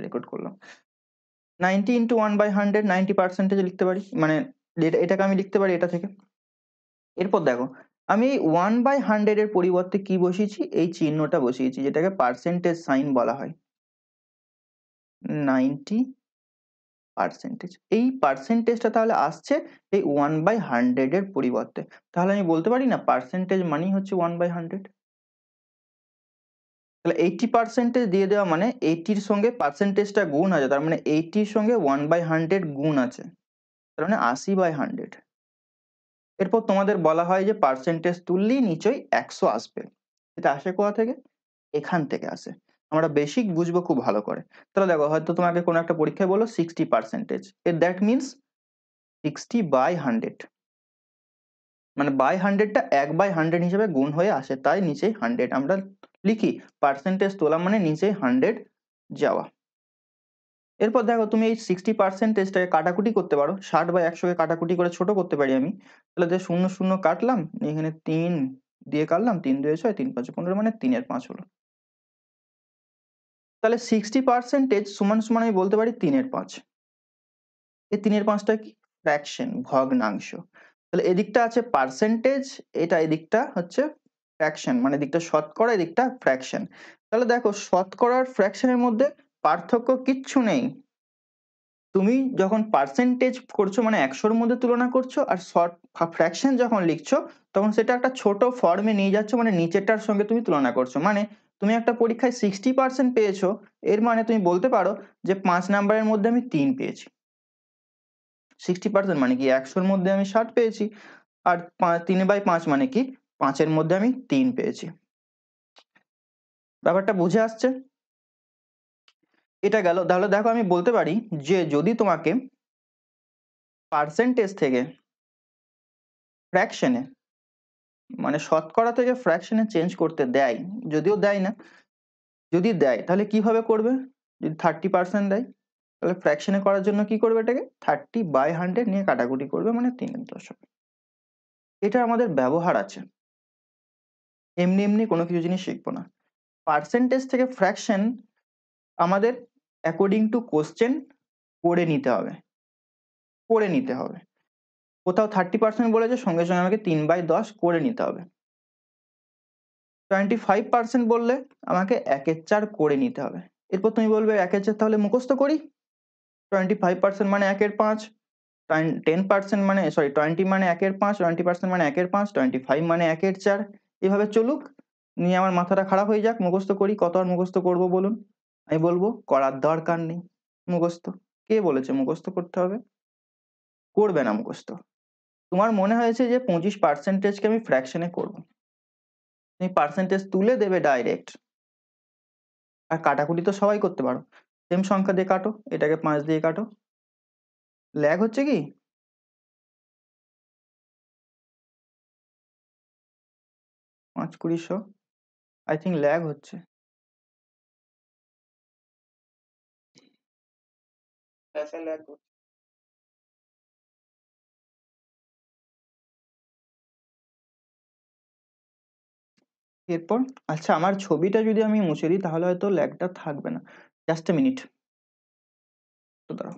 Record করলাম। 90 into 1/100 90% লিখতে পারি, মানে এটাকে আমি লিখতে পারি এটা থেকে। এরপর দেখো আমি 1/100 এর পরিবর্তে কি বসিয়েছি, এই চিহ্নটা বসিয়েছি যেটাকে পার্সেন্টেজ সাইন বলা হয়। 90%, এই পার্সেন্টেজটা তাহলে আসছে এই 1/100 এর পরিবর্তে। তাহলে আমি বলতে পারি না পার্সেন্টেজ মানেই হচ্ছে 1/100। তাহলে 80% দিয়ে দেওয়া মানে 80-র সঙ্গে পার্সেন্টেজটা গুণ আছে, তার মানে 80-র সঙ্গে 1/100 গুণ আছে, তার মানে 80/100। এরপর তোমাদের বলা হয় যে পার্সেন্টেজ তুললেই নিচয়ই 100 আসবে। এটা আসে কোথা থেকে? এখান থেকে আসে। আমরা বেসিক বুঝবো খুব ভালো করে। তাহলে দেখো হয়তো তোমাকে কোনো একটা পরীক্ষায় বলো 60%, দ্যাট মিনস 60/100, মানে বাই 100টা 1/100 হিসেবে গুণ হয়ে আসে, তাই নিচে 100 আমরা লিখি। পার্সেন্টেজ তোলা মানে নিচে 100 যাওয়া। এরপর দেখো তুমি এই 60%টাকে কাটাকুটি করতে পারো, 60/100কে কাটাকুটি করে ছোট করতে পারি আমি। তাহলে যে 0 0 কাটলাম, এখানে 3 দিয়ে কাটলাম, 3 2 6 3 5 15, মানে 3/5 হলো। তাহলে 60% সমান সমান আমি বলতে পারি 3/5। এই 3/5টা কি? ফ্র্যাকশন, ভগ্নাংশ। তাহলে এদিকটা আছে পার্সেন্টেজ, এটা এদিকটা হচ্ছে ফ্র্যাকশন, মানে এদিকটা শতকরা, এদিকটা ফ্র্যাকশন। তাহলে দেখো শতকরা আর ফ্র্যাকশনের মধ্যে পার্থক্য কিচ্ছু নেই। তুমি যখন পার্সেন্টেজ করছো মানে 100-র মধ্যে তুলনা করছো, আর ফ্র্যাকশন যখন লিখছো তখন সেটা একটা ছোট ফর্মে নিয়ে যাচ্ছ, মানে নিচেরটার সঙ্গে তুমি তুলনা করছো। মানে তুমি একটা পরীক্ষায় 60% পেয়েছো, এর মানে তুমি বলতে পারো যে 5 নাম্বারের মধ্যে আমি 3 পেয়েছি। 60% মানে কি 100-র মধ্যে আমি 60 পেয়েছি, আর 3/5 মানে কি 5-এর মধ্যে আমি 3 পেয়েছি। ব্যাপারটা বুঝে আসছে? এটা গেল। তাহলে দেখো আমি বলতে পারি যে যদি তোমাকে পার্সেন্টেজ থেকে ফ্র্যাকশনে, মানে শতকরা থেকে ফ্র্যাকশনে চেঞ্জ করতে দেয়, যদিও দেয় না, যদি দেয় তাহলে কিভাবে করবে? যদি 30% দেয় তাহলে ফ্র্যাকশনে করার জন্য কি করবে, এটাকে 30/100 নিয়ে কাটাকুটি করবে, মানে 3/10। এটা আমাদের ব্যবহার আছে, এমনি এমনি কোনো কিছু জিনিস শিখবো না। পার্সেন্টেজ থেকে ফ্র্যাকশন আমাদের অ্যাকর্ডিং টু কোশ্চেন করে নিতে হবে, করে নিতে হবে। কোথাও 30% বলেছে, সঙ্গে সঙ্গে আমাকে 3/10 করে নিতে হবে। 25% বললে আমাকে 1/4 করে নিতে হবে। এরপর তুমি বলবে 1/4 তাহলে মুখস্থ করি। 25% মানে 1/5, 10% মানে 20 মানে 1/5, 20% মানে 1/5, 25 মানে 1/4, এভাবে চলুক, নিয়ে আমার মাথাটা খারাপ হয়ে যাক, মুখস্থ করি। কত আর মুখস্থ করবো বলুন? আমি বলবো করার দরকার নেই মুখস্থ। কে বলেছে মুখস্থ করতে হবে? করবে না মুখস্থ। তোমার মনে হয়েছে যে 25%কে আমি ফ্র্যাকশনে করবো, তুমি পার্সেন্টেজ তুলে দেবে ডাইরেক্ট। আর কাটাকুটি তো সবাই করতে পারো, সেম সংখ্যা দিয়ে কাটো, এটাকে 5 দিয়ে কাটো। ল্যাগ হচ্ছে কি? 5 20 আই থিঙ্ক ল্যাগ হচ্ছে। ল্যাগ হচ্ছে। এরপর আচ্ছা, আমার ছবিটা যদি আমি মুছে দিই তাহলে হয়তো ল্যাগটা থাকবে না। জাস্ট এ মিনিট, তো দাঁড়াও।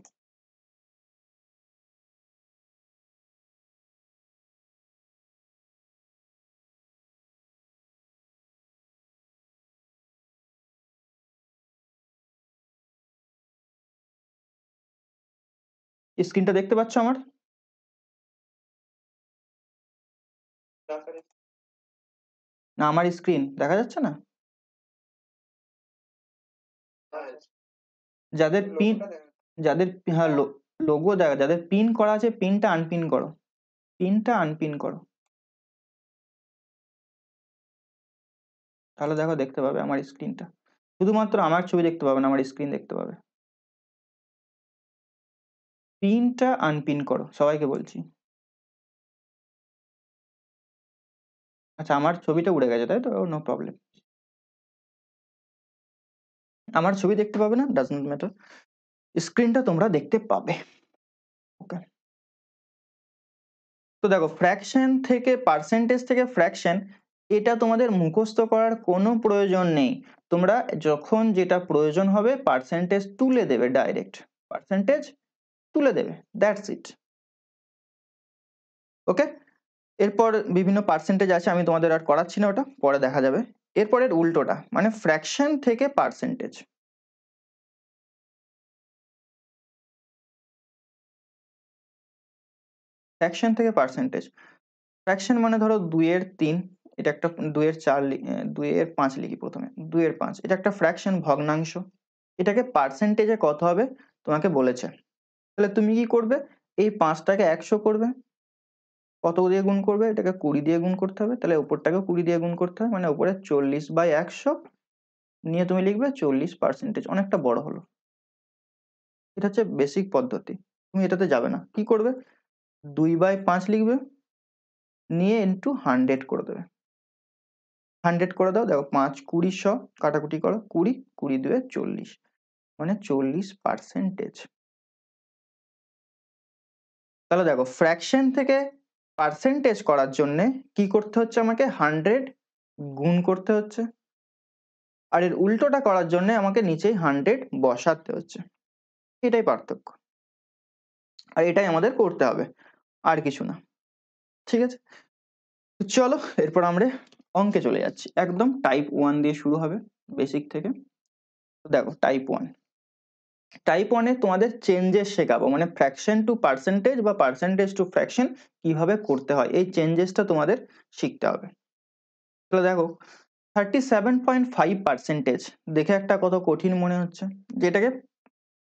স্ক্রিনটা দেখতে পাচ্ছ আমার? না, আমার স্ক্রিন দেখা যাচ্ছে না? যাদের পিন, যাদের, হ্যাঁ, লোগো দেখা, যাদের পিন করা আছে পিনটা আনপিন করো, পিনটা আনপিন করো, তাহলে দেখো দেখতে পাবে আমার স্ক্রিনটা। শুধুমাত্র আমার ছবি দেখতে পাবে না, আমার স্ক্রিন দেখতে পাবে। পিনটা আনপিন করো, সবাইকে বলছি। আচ্ছা, আমার ছবিটা উড়ে গেছে তাই তো, নো প্রবলেম। আমার ছবি দেখতে পাবে না, ডাজন্ট ম্যাটার, স্ক্রিনটা তোমরা দেখতে পাবে। ওকে, তো দেখো ফ্র্যাকশন থেকে পার্সেন্টেজ থেকে ফ্র্যাকশন এটা তোমাদের মুখস্থ করার কোনো প্রয়োজন নেই, তোমরা যখন যেটা প্রয়োজন হবে পার্সেন্টেজ তুলে দেবে, ডাইরেক্ট পার্সেন্টেজ তুলে দেবে, দ্যাটস ইট। ওকে, এরপর বিভিন্ন পার্সেন্টেজ আছে, আমি তোমাদের আর করাচ্ছি না, ওটা পরে দেখা যাবে। এরপরের উল্টোটা মানে ফ্র্যাকশন থেকে পার্সেন্টেজ। ফ্র্যাকশন থেকে পার্সেন্টেজ, ফ্র্যাকশন মানে ধরো 2/3, এটা একটা 2/4, 2/5 লিখি প্রথমে, 2/5, এটা একটা ফ্র্যাকশন, ভগ্নাংশ। এটাকে পার্সেন্টেজে কত হবে তোমাকে বলেছে, তাহলে তুমি কি করবে, এই 5টাকে 100 করবে, কত দিয়ে গুণ করবে, এটাকে 20 দিয়ে গুণ করতে হবে, তাহলে উপরটাকে 20 দিয়ে গুণ করতে হবে, মানে উপরে 40/100 নিয়ে তুমি লিখবে 40%, অনেকটা বড় হলো। এটা হচ্ছে বেসিক পদ্ধতি, তুমি এটাতে যাবে না, কি করবে, 2/5 লিখবে, নিয়ে ইন্টু 100 করে দেবে, 100 করে দাও, দেখো 5 20 কাটাকুটি করো, 20 20 2 40, মানে 40%। তাহলে দেখো ফ্র্যাকশন থেকে পার্সেন্টেজ করার জন্য কি করতে হচ্ছে, আমাকে 100 গুণ করতে হচ্ছে, আর এর উল্টোটা করার জন্য আমাকে নিচেই 100 বসাতে হচ্ছে, এটাই পার্থক্য, আর এটাই আমাদের করতে হবে, আর কিছু না। ঠিক আছে, চলো এরপর আমরা অঙ্কে চলে যাচ্ছি, একদম টাইপ 1 দিয়ে শুরু হবে, বেসিক থেকে। দেখো টাইপ 1, টাইপ 1 এ তোমাদের চেঞ্জেস শেখাবো, মানে ফ্র্যাকশন টু পার্সেন্টেজ বা পার্সেন্টেজ টু ফ্র্যাকশন কিভাবে করতে হয়, এই চেঞ্জেসটা তোমাদের শিখতে হবে। তাহলে দেখো 37.5%, দেখে একটা কত কঠিন মনে হচ্ছে, যেটাকে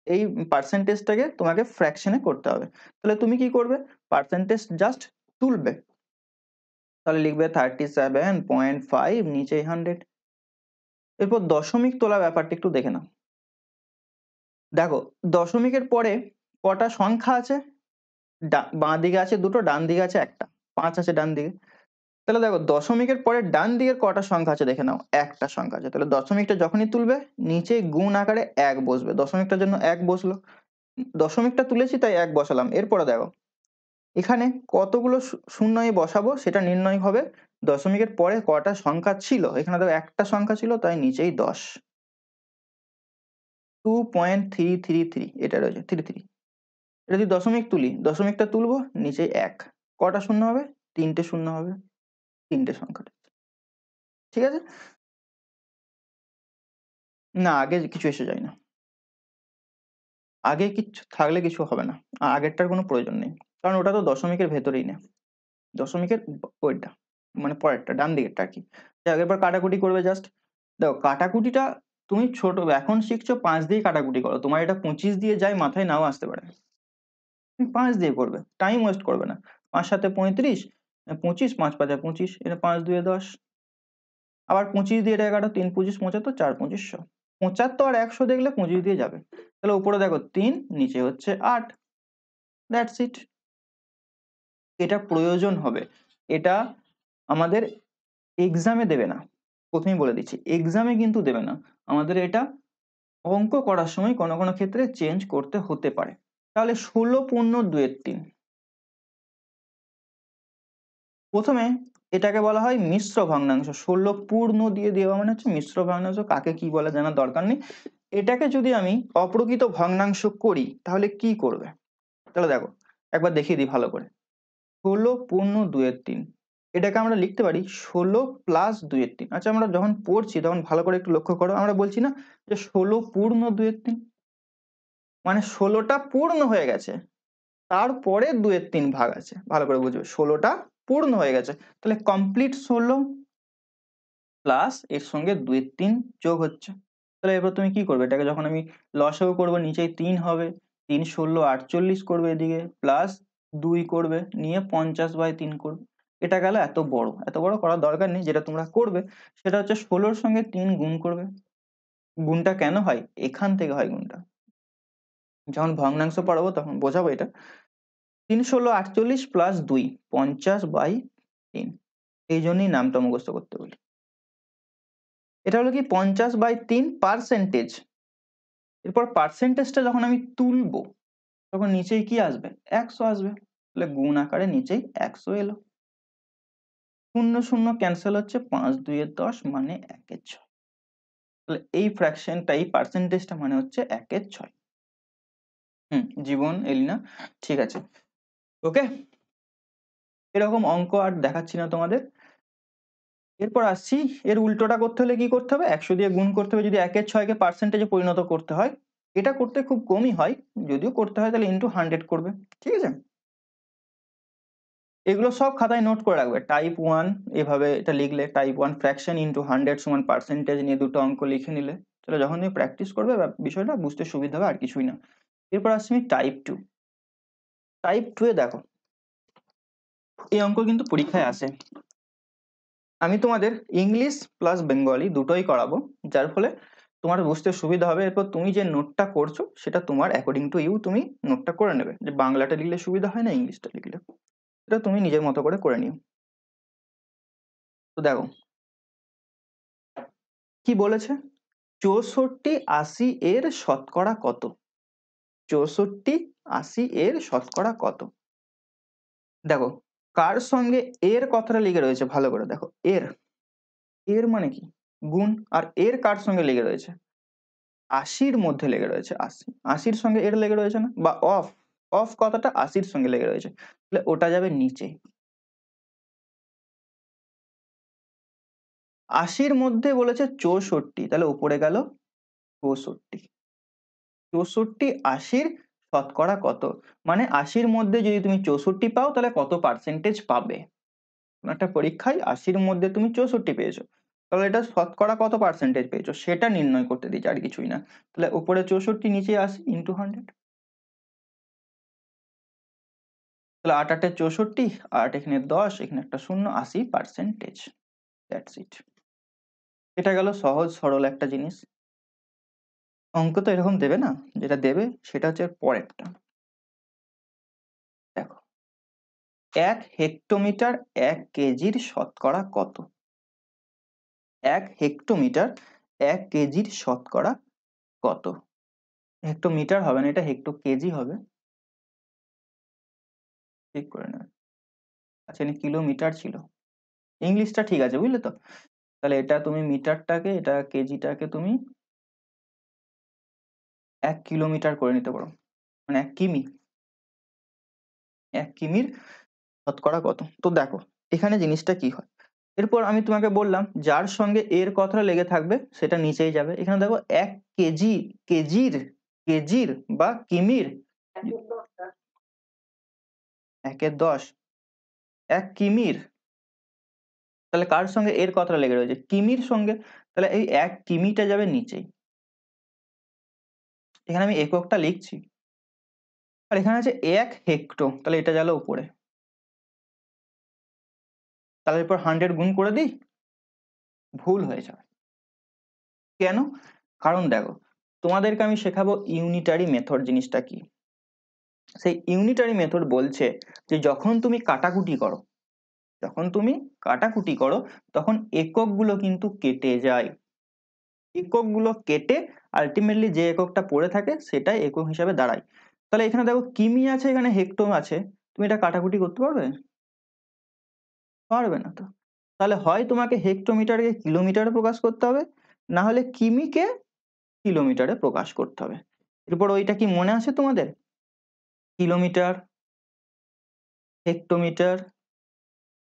এই পার্সেন্টেজটাকে তোমাকে ফ্র্যাকশনে করতে হবে। তাহলে তুমি কি করবে, পার্সেন্টেজ জাস্ট তুলবে, তাহলে লিখবে 37.5, নিচে 100। এরপর দশমিক তোলা ব্যাপারটা একটু দেখে নাও। দেখো দশমিকের পরে কটা সংখ্যা আছে, বাঁ দিকে আছে দুটো, ডান দিকে আছে একটা, 5 আছে ডান দিকে। তাহলে দেখো দশমিকের পরে ডান দিকের কটা সংখ্যা আছে দেখে নাও, একটা সংখ্যা আছে, তাহলে দশমিকটা যখনই তুলবে নিচে গুণ আকারে 1 বসবে, দশমিকটার জন্য 1 বসলো, দশমিকটা তুলেছি তাই 1 বসালাম। এরপরে দেখো এখানে কতগুলো শূন্য বসাবো সেটা নির্ণয় হবে দশমিকের পরে কটা সংখ্যা ছিল, এখানে দেখো একটা সংখ্যা ছিল তাই নিচেই 10, 2.333 এটা রয়েছে 33। এটা যদি দশমিক তুলি, দশমিকটা তুলবো নিচে 1, কটা শূন্য হবে, 3টে শূন্য হবে, 3টে সংখ্যাটা। ঠিক আছে, না আগে কিছু এসে যায় না, আগে কিছু থাকলে কিছু হবে না, আগেরটার কোনো প্রয়োজন নেই, কারণ ওটা তো দশমিকের ভেতরেই না, দশমিকের ওইটা মানে পরেরটা ডান দিকেরটা আর কি। এবার কাটাকুটি করবে জাস্ট, দেখো কাটাকুটিটা তুমি ছোট এখন শিখছো, 5 দিয়ে কাটাকুটি করো, তোমার এটা 25 দিয়ে যায় মাথায় নাও আসতে পারে, তুমি 5 দিয়ে করবে, টাইম ওয়েস্ট করবে না, 5 7 35, 25, 5 5 25, এটা 5 2 10, আবার 25 দিয়ে এটা 11, 3 25 75, 4 25 100, 75 আর 100 দেখলে 25 দিয়ে যাবে, তাহলে উপরে দেখো 3, নিচে হচ্ছে 8, দ্যাটস ইট। এটা প্রয়োজন হবে, এটা আমাদের এক্সামে দেবে না, প্রথমেই বলে দিচ্ছি এক্সামে কিন্তু দেবে না, আমাদের এটা অঙ্ক করার সময় কোনো কোনো ক্ষেত্রে চেঞ্জ করতে হতে পারে। তাহলে 16 পূর্ণ 2/3, প্রথমে এটাকে বলা হয় মিশ্র ভগ্নাংশ, 16 পূর্ণ দিয়ে দেওয়া মানে হচ্ছে মিশ্র ভগ্নাংশ, কাকে কি বলে জানার দরকার নেই। এটাকে যদি আমি অপ্রকৃত ভগ্নাংশ করি তাহলে কি করবে, তাহলে দেখো একবার দেখিয়ে দিই ভালো করে, 16 পূর্ণ 2/3, এটাকে আমরা লিখতে পারি 16 প্লাস 2/3। আচ্ছা আমরা যখন পড়ছি তখন ভালো করে একটু লক্ষ্য করো, আমরা বলছি না যে 16 পূর্ণ 2/3, মানে 16টা পূর্ণ হয়ে গেছে, তারপরে 2/3 ভাগ আছে, ভালো করে বুঝবে, 16টা পূর্ণ হয়ে গেছে, তাহলে কমপ্লিট 16 প্লাস এর সঙ্গে 2/3 যোগ হচ্ছে। তাহলে এবার তুমি কি করবে, এটাকে যখন আমি লসাগু করবো নিচেই 3 হবে, 3 16 48 করবে, এদিকে প্লাস 2 করবে, নিয়ে 50/3 করবে। এটা গেল, এত বড় করার দরকার নেই, যেটা তোমরা করবে সেটা হচ্ছে 16 এর সঙ্গে 3 গুণ করবে। গুণটা কেন হয়, এখান থেকে হয় গুণটা, যখন ভগ্নাংশ পড়াবো তখন বোঝাবো এটা। 3 16 48 প্লাস 2 50/3, এই জন্যই নামটা মুখস্থ করতে বলি। এটা হলো কি 50/3 পার্সেন্টেজ। এরপর পার্সেন্টেজটা যখন আমি তুলবো তখন নিচেই কি আসবে, 100 আসবে, তাহলে গুণ আকারে নিচেই 100 এলো। শূন্য শূন্য ক্যান্সেল হচ্ছে, 5 2 10 মানে 1 6। তাহলে এই ফ্র্যাকশনটা, এই পার্সেন্টেজটা মানে হচ্ছে 1 6। জীবন, এলিনা, ঠিক আছে, ওকে। এরকম অঙ্ক আর দেখাচ্ছি না তোমাদের। এরপর আসছি, এর উল্টোটা করতে হলে কি করতে হবে? 100 দিয়ে গুণ করতে হবে যদি 1 6 কে পার্সেন্টেজে পরিণত করতে হয়। এটা করতে খুব কমই হয়, যদিও করতে হয় তাহলে ইনটু 100 করবে, ঠিক আছে। এগুলো সব খাতায় নোট করে রাখবে। টাইপ 1 এভাবে এটা লিখলে, টাইপ 1 ফ্র্যাকশন ইনটু 100 সমান পার্সেন্টেজ নিয়ে দুটো অঙ্ক লিখে নিলে, তাহলে যখন তুমি প্র্যাকটিস করবে বিষয়টা বুঝতে সুবিধা হবে, আর কিছুই না। এরপর আসছি আমি টাইপ 2। টাইপ 2 এ দেখো, এই অঙ্ক কিন্তু পরীক্ষায় আসে। আমি তোমাদের ইংলিশ প্লাস বেঙ্গলি দুটোই করাবো, যার ফলে তোমার বুঝতে সুবিধা হবে। এরপর তুমি যে নোটটা করছো সেটা তোমার অ্যাকর্ডিং টু ইউ তুমি নোটটা করে নেবে, যে বাংলাটা লিখলে সুবিধা হয় না ইংলিশটা লিখলে, এটা তুমি নিজের মতো করে নিও। তো দেখো কি বলেছে, 64 80 এর শতকরা কত? 64 80 এর শতকরা কত? দেখো কার সঙ্গে এর কথাটা লেগে রয়েছে, ভালো করে দেখো। এর, এর মানে কি? গুণ। আর এর কার সঙ্গে লেগে রয়েছে? 80-র মধ্যে লেগে রয়েছে, 80, 80-র সঙ্গে এর লেগে রয়েছে না, বা অফ, অফ কথাটা 80-র সঙ্গে লেগে রয়েছে, তাহলে ওটা যাবে নিচে। 80-র মধ্যে বলেছে 64, তাহলে উপরে গেল 64। 64 80-র শতকরা কত, মানে 80-র মধ্যে যদি তুমি 64 পাও তাহলে কত পার্সেন্টেজ পাবে? একটা পরীক্ষায় 80-র মধ্যে তুমি 64 পেয়েছো, তাহলে এটা শতকরা কত পার্সেন্টেজ পেয়েছো সেটা নির্ণয় করতে দিচ্ছে, আর কিছুই না। তাহলে উপরে 64, নিচে 80 ইন্টু 100। তাহলে 8 8 64, 8 এখানে 10, এখানে একটা শূন্য, 80%। That's it. এটা গেল সহজ সরল একটা জিনিস। অঙ্ক তো এরকম দেবে না, যেটা দেবে সেটা হচ্ছে পরেরটা। দেখো 1 হেক্টোমিটার 1 কেজির শতকরা কত? 1 হেক্টোমিটার 1 কেজির শতকরা কত? হেক্টোমিটার হবে না, এটা হেক্টো কেজি হবে, ঠিক করে নেবে। আচ্ছা এখানে কিলোমিটার ছিল, ইংলিশটা ঠিক আছে, বুঝলে তো। তাহলে এটা তুমি মিটারটাকে, এটা কেজিটাকে তুমি 1 কিলোমিটার করে নিতে পারো, মানে 1 কিমি। 1 কিমির শতকরা কত? তো দেখো এখানে জিনিসটা কি হয়, এরপর আমি তোমাকে বললাম যার সঙ্গে এর কথা লেগে থাকবে সেটা নিচেই যাবে। এখানে দেখো 1 কেজি, কেজির, কেজির বা কিমির, 1 10, 1 কিমির, তাহলে কার সঙ্গে এর কথাটা লেগে রয়েছে? কিমির সঙ্গে, তাহলে এই 1 কিমিটা যাবে নিচেই। এখানে আমি এককটা লিখছি, আর এখানে আছে 1 হেক্টো, তাহলে এটা গেল উপরে। তাহলে এরপর 100 গুণ করে দিই, ভুল হয়ে যাবে। কেন? কারণ দেখো তোমাদেরকে আমি শেখাবো ইউনিটারি মেথড জিনিসটা কি। সেই ইউনিটারি মেথড বলছে যে যখন তুমি কাটাকুটি করো, যখন তুমি কাটাকুটি করো তখন এককগুলো কিন্তু কেটে যায়। এককগুলো কেটে আলটিমেটলি যে এককটা পড়ে থাকে সেটাই একক হিসাবে দাঁড়ায়। তাহলে এখানে দেখো কিমি আছে, এখানে হেক্টো আছে, তুমি এটা কাটাকুটি করতে পারবে? পারবে না তো। তাহলে হয় তোমাকে হেক্টোমিটারকে কিলোমিটারে প্রকাশ করতে হবে, না হলে কিমিকে কিলোমিটারে প্রকাশ করতে হবে। এরপর ওইটা কি মনে আছে তোমাদের? Kilometre, hectometre,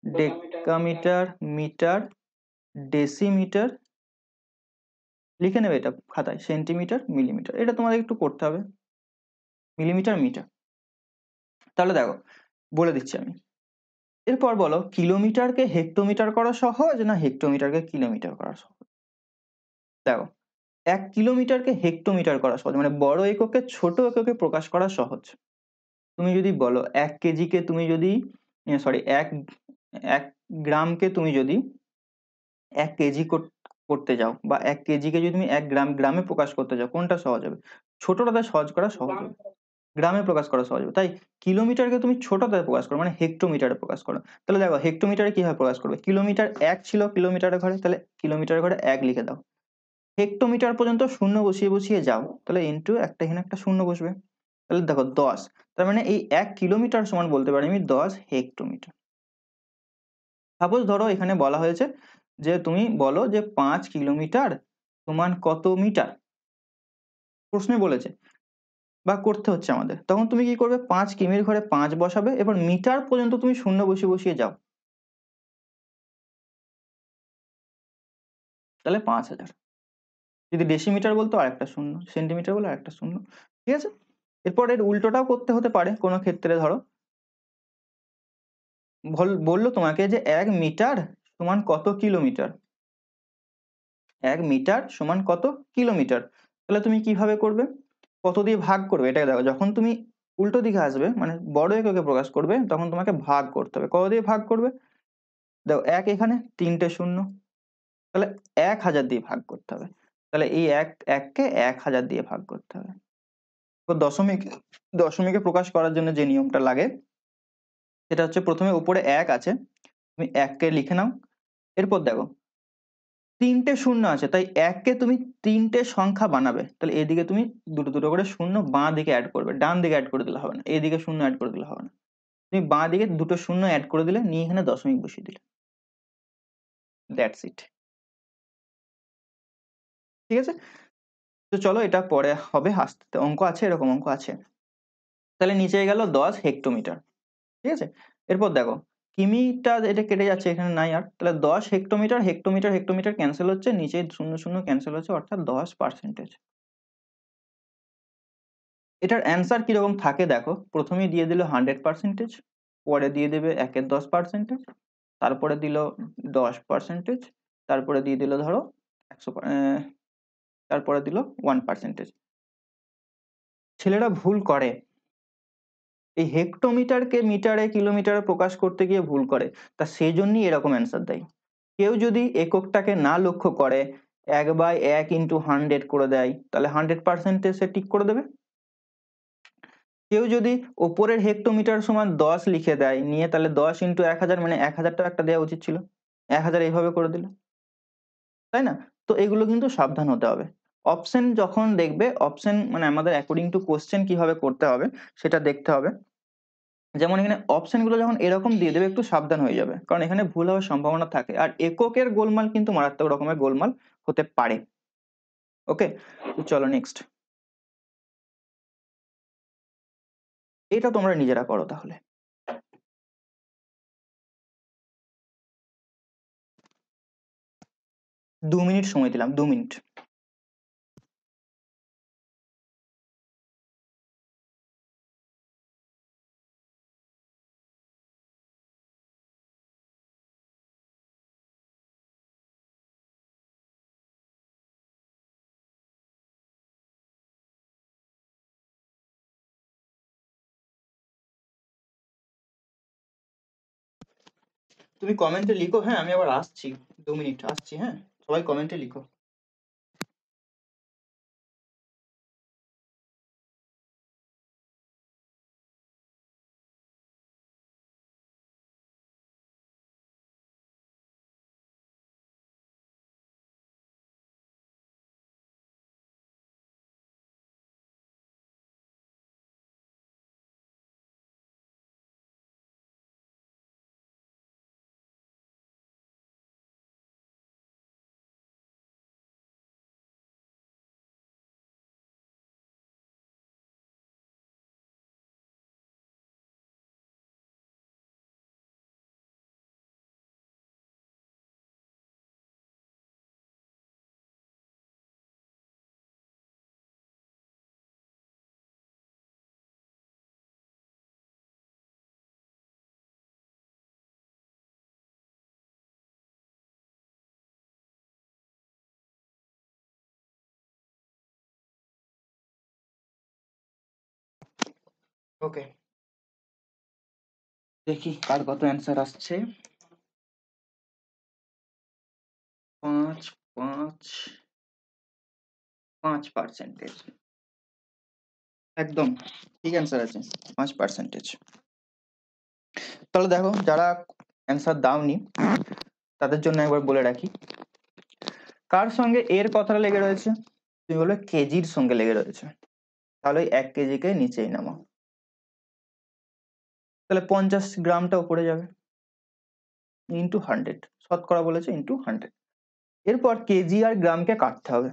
decametre, metre, decimetre, লিখে নেবে এটা খাতায়, সেন্টিমিটার, মিলিমিটার, এটা তোমাদের একটু করতে হবে, মিলিমিটার, মিটার। তাহলে দেখো বলে দিচ্ছি আমি। এরপর বলো কিলোমিটারকে হেক্টোমিটার করা সহজ না হেক্টোমিটারকে কিলোমিটার করা সহজ? দেখো 1 কিলোমিটারকে হেক্টোমিটার করা সহজ, মানে বড় এককে ছোট এককে প্রকাশ করা সহজ। তুমি যদি বলো 1 কেজিকে তুমি যদি, সরি 1 গ্রামকে তুমি যদি 1 কেজি করতে যাও, বা 1 কেজিকে যদি তুমি 1 গ্রামে প্রকাশ করতে যাও, কোনটা সহজ হবে? ছোটটাতে সহজ করা সহজ হবে, গ্রামে প্রকাশ করা সহজ হবে। তাই কিলোমিটারকে তুমি ছোটটাতে প্রকাশ করো, মানে হেক্টোমিটারে প্রকাশ করো। তাহলে দেখো হেক্টোমিটারে কিভাবে প্রকাশ করবে? কিলোমিটার 1 ছিল কিলোমিটারের ঘরে, তাহলে কিলোমিটারের ঘরে 1 লিখে দাও। হেক্টোমিটার পর্যন্ত শূন্য বসিয়ে বসিয়ে যাও, তাহলে ইনটু একটা, এখানে একটা শূন্য বসবে, তাহলে দেখো 10। তার মানে এই 1 কিলোমিটার সমান বলতে পারি আমি 10 হেক্টোমিটার। সাপোজ ধরো এখানে বলা হয়েছে যে তুমি বলো যে 5 কিলোমিটার সমান কত মিটার, প্রশ্নে বলেছে বা করতে হচ্ছে আমাদের, তখন তুমি কি করবে 5 কিমির ঘরে 5 বসাবে, এবার মিটার পর্যন্ত তুমি শূন্য বসিয়ে বসিয়ে যাও, তাহলে 5000। যদি ডেসিমিটার বলতো আর একটা শূন্য, সেন্টিমিটার বলে আর একটা শূন্য, ঠিক আছে। এরপর এর উল্টোটাও করতে হতে পারে কোনো ক্ষেত্রে, ধরো বললো তোমাকে যে 1 মিটার সমান কত কিলোমিটার, 1 মিটার সমান কত কিলোমিটার, তাহলে তুমি কিভাবে করবে, কত দিয়ে ভাগ করবে, এটা দেখো যখন তুমি উল্টো দিকে আসবে মানে বড় এককে প্রকাশ করবে তখন তোমাকে ভাগ করতে হবে, কত দিয়ে ভাগ করবে, দেখো 1 এখানে 3টে শূন্য, তাহলে 1000 দিয়ে ভাগ করতে হবে, তাহলে এই এককে 1000 দিয়ে ভাগ করতে হবে। তো দশমিকে প্রকাশ করার জন্য যে নিয়মটা লাগে সেটা হচ্ছে প্রথমে উপরে 1 আছে, তুমি 1কে লিখে নাও, এরপর দেখো 3টে শূন্য আছে, তাই 1কে তুমি 3টে সংখ্যা বানাবে, তাহলে এদিকে তুমি দুটো দুটো করে শূন্য বাঁ দিকে অ্যাড করবে, ডান দিকে অ্যাড করে দিলে হবে না, এদিকে শূন্য অ্যাড করে দিলে হবে না, তুমি বাঁ দিকে দুটো শূন্য অ্যাড করে দিলে, নিয়ে এখানে দশমিক বসিয়ে দিলে, দ্যাটস ইট, ঠিক আছে। তো চলো এটা পরে হবে, আস্তে অঙ্ক আছে, এরকম অঙ্ক আছে। তাহলে নিচে গেল 10 হেক্টোমিটার, ঠিক আছে। এরপর দেখো কিমিটা এটা কেটে যাচ্ছে, এখানে নাই আর, তাহলে 10 হেক্টোমিটার, হেক্টোমিটার হেক্টোমিটার ক্যান্সেল হচ্ছে, নিচে শূন্য শূন্য ক্যান্সেল হচ্ছে, অর্থাৎ 10%। এটার অ্যান্সার কিরকম থাকে দেখো, প্রথমেই দিয়ে দিল 100%, পরে দিয়ে দেবে 1-এর 10%, তারপরে দিল 10%, তারপরে দিয়ে দিল ধরো 100, তারপরে দিল 1%। ছেলেরা ভুল করে, এই হেক্টোমিটারকে মিটারে কিলোমিটারে প্রকাশ করতে গিয়ে ভুল করে, তা সেই জন্যই এরকম অ্যান্সার দেয়। কেউ যদি এককটাকে না লক্ষ্য করে 1/1 × 100 করে দেয়, তাহলে 100% সে টিক করে দেবে। কেউ যদি ওপরের হেক্টোমিটার সমান 10 লিখে দেয় নিয়ে, তাহলে 10 × 1000 মানে 1000টাও একটা দেওয়া উচিত ছিল, 1000 এইভাবে করে দিল, তাই না। তো এগুলো কিন্তু সাবধান হতে হবে, অপশন যখন দেখবে, অপশন মানে আমাদের অ্যাকর্ডিং টু কোশ্চেন কিভাবে করতে হবে সেটা দেখতে হবে। যেমন এখানে অপশন গুলো যখন এরকম দিয়ে দেবে একটু সাবধান হয়ে যাবে, কারণ এখানে ভুল হওয়ার সম্ভাবনা থাকে, আর এককের গোলমাল কিন্তু মারাত্মক রকমের গোলমাল হতে পারে। ওকে, তো চলো নেক্সট, এটা তোমরা নিজেরা করো তাহলে। 2 মিনিট সময় দিলাম, 2 মিনিট। তুমি কমেন্টে লিখো, হ্যাঁ আমি আবার আসছি, 2 মিনিট আসছি, হ্যাঁ সবাই কমেন্টে লিখো। ওকে, দেখি কার কত অ্যান্সার আসছে। 5, 5, 5%, একদম ঠিক অ্যান্সার আছে, 5%। তাহলে দেখো যারা অ্যান্সার দাওনি তাদের জন্য একবার বলে রাখি, কার সঙ্গে এর কথাটা লেগে রয়েছে, তুমি বলবে কেজির সঙ্গে লেগে রয়েছে, তাহলে 1 কেজিকে নিচেই নামাও, তাহলে 50 গ্রামটা উপরে যাবে, ইন্টু 100, শতকরা বলেছে ইন্টু 100। এরপর কেজি আর গ্রামকে কাটতে হবে,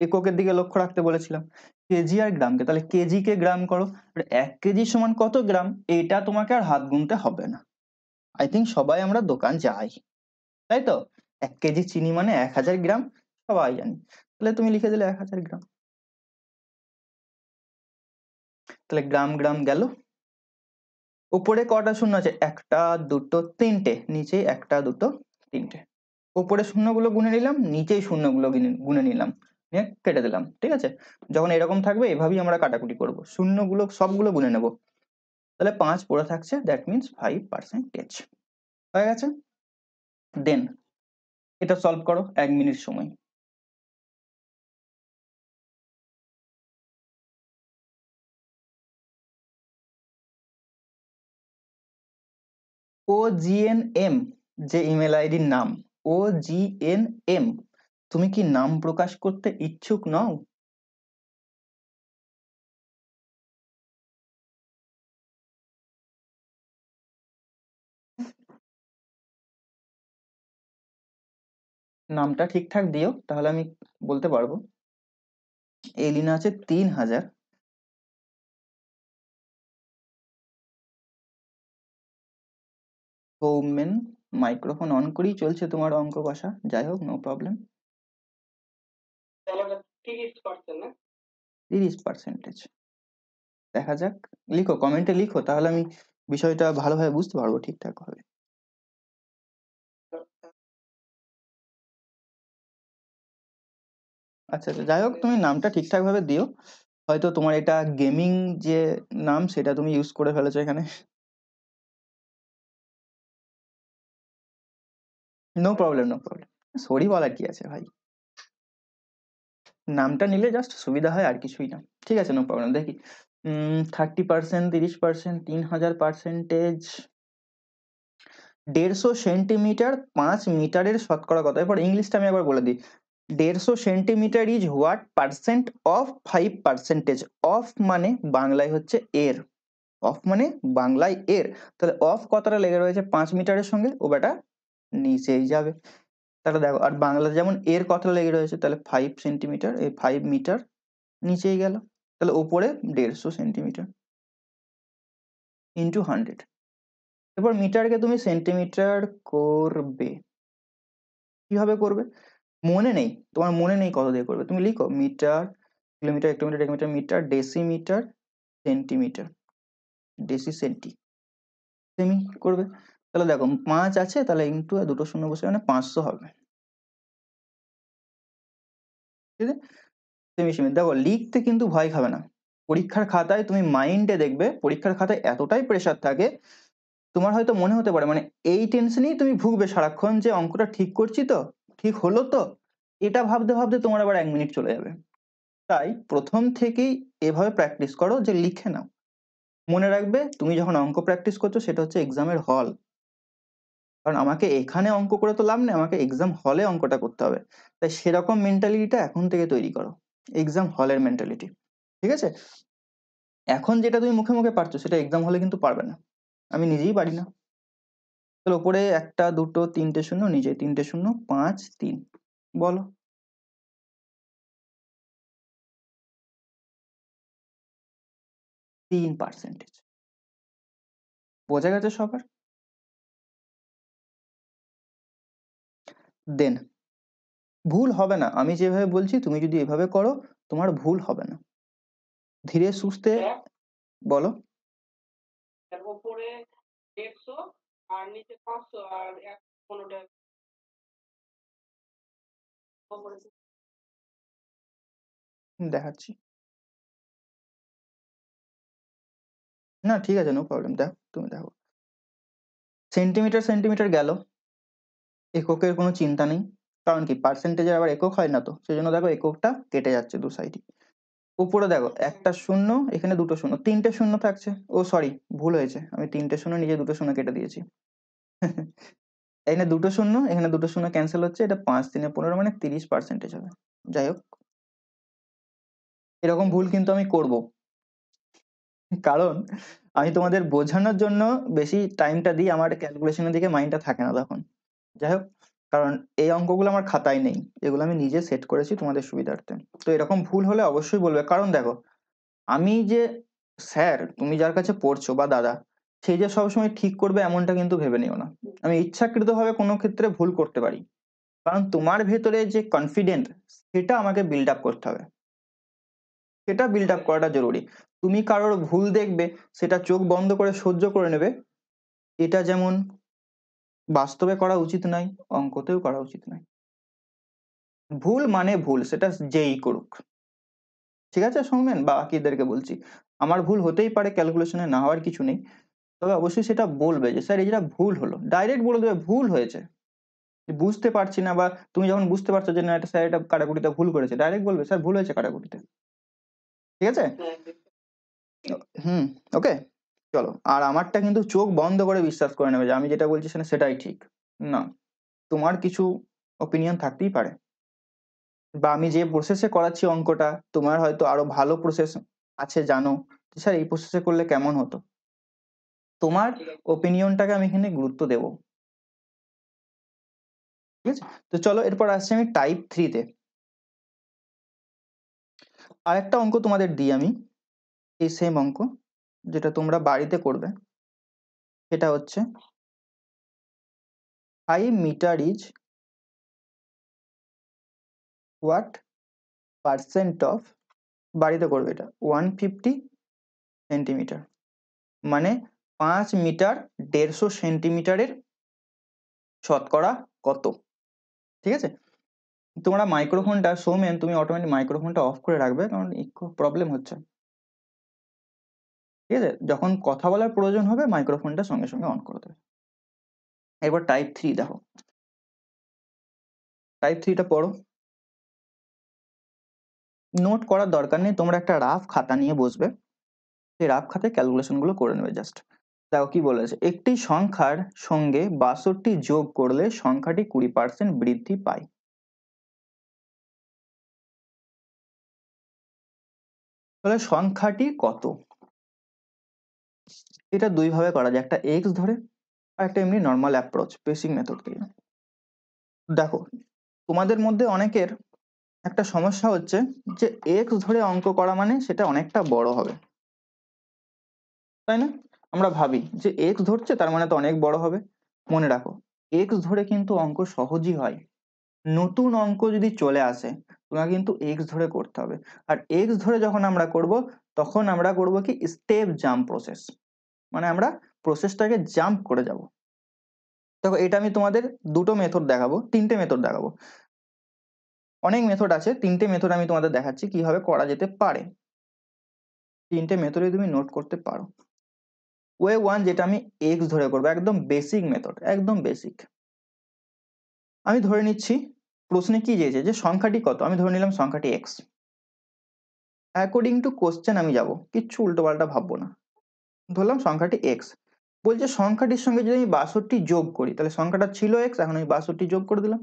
এককের দিকে লক্ষ্য রাখতে বলেছিলাম, কেজি আর গ্রামকে, তাহলে কেজি কে গ্রাম করো, 1 কেজি সমান কত গ্রাম, এটা তোমাকে আর হাত গুনতে হবে না। আই থিঙ্ক সবাই আমরা দোকান যাই, তাই তো? 1 কেজি চিনি মানে 1000 গ্রাম, সবাই জানি। তাহলে তুমি লিখে দিলে 1000 গ্রাম, তাহলে গ্রাম গ্রাম গেল। উপরে কটা শূন্য আছে, 1টা 2টো 3টে, নিচে 1টা 2টো 3টে। উপরে শূন্যগুলো গুনে নিলাম, নিচেই শূন্যগুলো গুনে নিলাম, নিয়ে কেটে দিলাম, ঠিক আছে? যখন এরকম থাকবে এভাবেই আমরা কাটাকুটি করব, শূন্যগুলো সবগুলো গুনে নেব। তাহলে 5 পড়ে থাকছে, দ্যাট মিনস 5%। হয়ে গেছে। দেন এটা সলভ করো 1 মিনিট সময়। OGNM যে ইমেল আইডির নাম, OGNM, তুমি কি নাম প্রকাশ করতে ইচ্ছুক নও? নামটা ঠিকঠাক দিও, তাহলে আমি বলতে পারবো। এলিনা আছে 3000। সৌমেন, মাইক্রোফোন অন করেই চলছে তোমার অঙ্ক কষা, যাই হোক নো প্রবলেম। 30%, দেখা যাক। লিখো, কমেন্টে লিখো, তাহলে আমি বিষয়টা ভালোভাবে বুঝতে পারবো ঠিকঠাক ভাবে। আচ্ছা আচ্ছা, যাই হোক তুমি নামটা ঠিকঠাক ভাবে দিও, হয়তো তোমার এটা গেমিং যে নাম সেটা তুমি ইউজ করে ফেলেছো এখানে। No problem, no problem, sorry বলার কি আছে ভাই, নামটা নিলে জাস্ট সুবিধা হয় আর কিছুই না। ঠিক আছে, নো প্রবলেম। দেখি 30%, 30%, 3000%, 150 সেন্টিমিটার 5 মিটারের শতকরা কত? এরপর ইংলিশটা আমি একবার বলে দিই। 150 centimetre is what percent of 5%? Of মানে বাংলায় হচ্ছে এর, অফ মানে বাংলায় এর, তাহলে অফ কতটা লেগে রয়েছে 5 মিটারের সঙ্গে, ও বেটা নিচেই যাবে। তাহলে দেখো, আর বাংলা যেমন এর কতটা লেগে রয়েছে, তাহলে 5 সেন্টিমিটার, এই 5 মিটার নিচেই গেল, তাহলে ওপরে 150 সেন্টিমিটার ইন্টু 100। এবার মিটারকে তুমি সেন্টিমিটার করবে, কিভাবে করবে? মনে নেই তোমার, মনে নেই কত দিয়ে করবে, তুমি লিখো metre, kilometre, hectometre, decimetre, metre, decimetre, centimetre, deci centi, সেমি করবে। তাহলে দেখো 5 আছে, তাহলে ইন্টু দুটো শূন্য বসে মানে 500 হবে, ঠিক আছে? সেমি সেমি, দেখো লিখতে কিন্তু ভয় খাবে না। পরীক্ষার খাতায় তুমি মাইন্ডে দেখবে, পরীক্ষার খাতায় এতটাই প্রেসার থাকে, তোমার হয়তো মনে হতে পারে মানে এই টেনশনেই তুমি ভুগবে সারাক্ষণ যে অঙ্কটা ঠিক করছি তো, ঠিক হলো তো, এটা ভাবতে ভাবতে তোমার আবার 1 মিনিট চলে যাবে। তাই প্রথম থেকেই এভাবে প্র্যাকটিস করো যে লিখে নাও। মনে রাখবে তুমি যখন অঙ্ক প্র্যাকটিস করছো সেটা হচ্ছে এক্সামের হল, কারণ আমাকে এখানে অঙ্ক করে তো লাভ নেই, আমাকে এক্সাম হলে অঙ্কটা করতে হবে। তাই সেরকম মেন্টালিটিটা এখন থেকে তৈরি করো, এক্সাম হলের মেন্টালিটি, ঠিক আছে? এখন যেটা তুমি মুখে মুখে পারছো সেটা এক্সাম হলে কিন্তু পারবে না, আমি নিজেই পারি না। তাহলে উপরে 1টা 2টো 3টে শূন্য, নিচে 3টে শূন্য, 5 3, বলো। 3%, বোঝা গেছে সবার? দেন ভুল হবে না, আমি যেভাবে বলছি তুমি যদি এভাবে করো তোমার ভুল হবে না, ধীরে সুস্থে। বলো। দেখাচ্ছি, না ঠিক আছে, নো প্রবলেম, দেখো তুমি দেখো, সেন্টিমিটার সেন্টিমিটার গেল, এককের কোনো চিন্তা নেই, কারণ কি পার্সেন্টেজের আবার একক হয় না তো, সেই জন্য দেখো এককটা কেটে যাচ্ছে দু সাইডে। উপরে দেখো 1টা শূন্য, এখানে 2টো শূন্য, 3টে শূন্য থাকছে, ও সরি ভুল হয়েছে, আমি 3টে শূন্য নিজে 2টো শূন্য কেটে দিয়েছি। এখানে 2টো শূন্য, এখানে 2টো শূন্য ক্যান্সেল হচ্ছে, এটা 5 3 15 মানে 30% হবে। যাই হোক, এরকম ভুল কিন্তু আমি করব, কারণ আমি তোমাদের বোঝানোর জন্য বেশি টাইমটা দিই, আমার ক্যালকুলেশনের দিকে মাইন্ডটা থাকে না তখন। যাই হোক, কারণ এই অঙ্কগুলো আমার খাতায় নেই, এগুলো আমি নিজে সেট করেছি তোমাদের সুবিধার্থে। তো এরকম ভুল হলে অবশ্যই বলবে, কারণ দেখো আমি যে স্যার, তুমি যার কাছে পড়ছো বা দাদা, সেই যে সবসময় ঠিক করবে এমনটা কিন্তু ভেবে নিও না। আমি ইচ্ছাকৃতভাবে কোনো ক্ষেত্রে ভুল করতে পারি, কারণ তোমার ভেতরে যে কনফিডেন্ট, সেটা আমাকে বিল্ড আপ করতে হবে, সেটা বিল্ড আপ করাটা জরুরি। তুমি কারোর ভুল দেখবে, সেটা চোখ বন্ধ করে সহ্য করে নেবে, এটা যেমন বাস্তবে করা উচিত নয়, অঙ্কতেও করা উচিত নয়। ভুল মানে ভুল, সেটা যেই করুক। ঠিক আছে সৌমেন, বা বাকিদেরকে বলছি, আমার ভুল হতেই পারে, ক্যালকুলেশনে না হওয়ার কিছু নেই, তবে অবশ্যই সেটা বলবে যে স্যার এটা ভুল হলো, ডাইরেক্ট বলে দেবে ভুল হয়েছে, বুঝতে পারছি না, বা তুমি যখন বুঝতে পারছো যে না এটা স্যার এটা কাটাকুটিতে ভুল করেছে, ডাইরেক্ট বলবে স্যার ভুল হয়েছে কাটাকুটিতে। ঠিক আছে? হুম। ওকে, চলো। আর আমারটা কিন্তু চোখ বন্ধ করে বিশ্বাস করে নেবে যে আমি যেটা বলছি সেটাই ঠিক। না, তোমার কিছু ওপিনিয়ন থাকতেই পারে, বা আমি যে প্রসেসে করাচ্ছি অঙ্কটা, তোমার হয়তো আরো ভালো প্রসেস আছে, জানো স্যার এই প্রসেসে করলে কেমন হতো, তোমার ওপিনিয়নটাকে আমি এখানে গুরুত্ব দেবো। ঠিক আছে, তো চলো এরপর আসছি আমি টাইপ 3-তে। আরেকটা অঙ্ক তোমাদের দিই আমি, এই সেম অঙ্ক যেটা তোমরা বাড়িতে করবে, সেটা হচ্ছে 5 metre is what percent of, বাড়িতে করবে এটা 150 সেন্টিমিটার, মানে 5 মিটার 150 সেন্টিমিটারের শতকরা কত। ঠিক আছে, তোমরা মাইক্রোফোনটা, সৌমেন তুমি অটোমেটিক মাইক্রোফোনটা অফ করে রাখবে, কারণ একটু প্রবলেম হচ্ছে। ঠিক আছে, যখন কথা বলার প্রয়োজন হবে মাইক্রোফোনটা সঙ্গে সঙ্গে অন করে দেবে। এবার টাইপ 3 দেখো, টাইপ 3টা পড়ো। নোট করার দরকার নেই, তোমরা একটা রাফ খাতা নিয়ে বসবে, সেই রাফ খাতায় ক্যালকুলেশন গুলো করে নেবে জাস্ট। দেখো কি বলেছে, একটি সংখ্যার সঙ্গে 62 যোগ করলে সংখ্যাটি 20% বৃদ্ধি পায়। তাহলে সংখ্যাটি কত, এটা দুই ভাবে করা যায়, একটা এক্স ধরে আর একটা এমনি নর্মাল অ্যাপ্রোচ বেসিক মেথড দিয়ে। দেখো তোমাদের মধ্যে অনেকের একটা সমস্যা হচ্ছে যে এক্স ধরে অঙ্ক করা মানে সেটা অনেকটা বড় হবে, তাই না? আমরা ভাবি যে এক্স ধরছে তার মানে তো অনেক বড় হবে। মনে রাখো, এক্স ধরে কিন্তু অঙ্ক সহজই হয়। নতুন অঙ্ক যদি চলে আসে, তোমাকে কিন্তু এক্স ধরে করতে হবে। আর এক্স ধরে যখন আমরা করব, তখন আমরা করব কি স্টেপ জাম্প প্রসেস, মানে আমরা প্রসেসটাকে জাম্প করে যাব। দেখো এটা আমি তোমাদের দুটো মেথড দেখাবো, তিনটে মেথড দেখাবো, অনেক মেথড আছে, তিনটে মেথড আমি তোমাদের দেখাচ্ছি কিভাবে করা যেতে পারে। তিনটে মেথডে তুমি নোট করতে পারো। ওয়ে ওয়ান, যেটা আমি এক্স ধরে করবো, একদম বেসিক মেথড, একদম বেসিক। আমি ধরে নিচ্ছি প্রশ্নে কি চেয়েছে যে সংখ্যাটি কত, আমি ধরে নিলাম সংখ্যাটি এক্স। অ্যাকর্ডিং টু কোশ্চেন আমি যাব, কিচ্ছু উল্টো পাল্টা ভাববো না, ধরলাম সংখ্যাটি এক্স। বলছে সংখ্যাটির সঙ্গে যদি আমি 62 যোগ করি, তাহলে সংখ্যাটা ছিল এক্স, এখন আমি 62 যোগ করে দিলাম।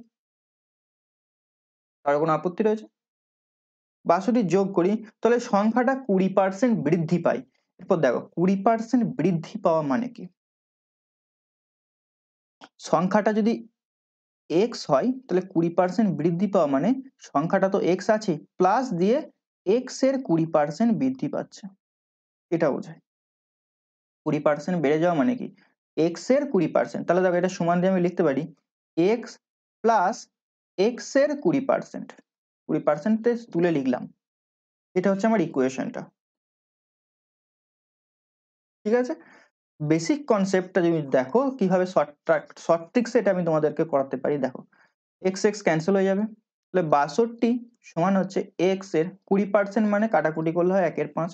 কারো কোনো আপত্তি রয়েছে? 62 যোগ করি, তাহলে সংখ্যাটা 20% বৃদ্ধি পায়। এরপর দেখো 20% বৃদ্ধি পাওয়া মানে কি, সংখ্যাটা যদি এক্স হয় তাহলে 20% বৃদ্ধি পাওয়া মানে সংখ্যাটা তো এক্স আছে, প্লাস দিয়ে এক্স এর 20% বৃদ্ধি পাচ্ছে, এটা বোঝায়। 20% বেড়ে যাওয়া মানে কি, এক্স এর 20%, তাহলে দেখো এটা সমান দিয়ে আমি লিখতে পারি এক্স প্লাস এক্স এর 20%, 20% তুলে লিখলাম, এটা হচ্ছে আমার ইকুয়েশনটা। ঠিক আছে, বেসিক কনসেপ্টটা যদি দেখো কিভাবে শর্ট ট্রিক্স এটা আমি তোমাদেরকে করাতে পারি। দেখো এক্স এক্স ক্যান্সেল হয়ে যাবে, তাহলে 62 সমান হচ্ছে এক্স এর 20%, মানে কাটাকুটি করলে হয় 1/5।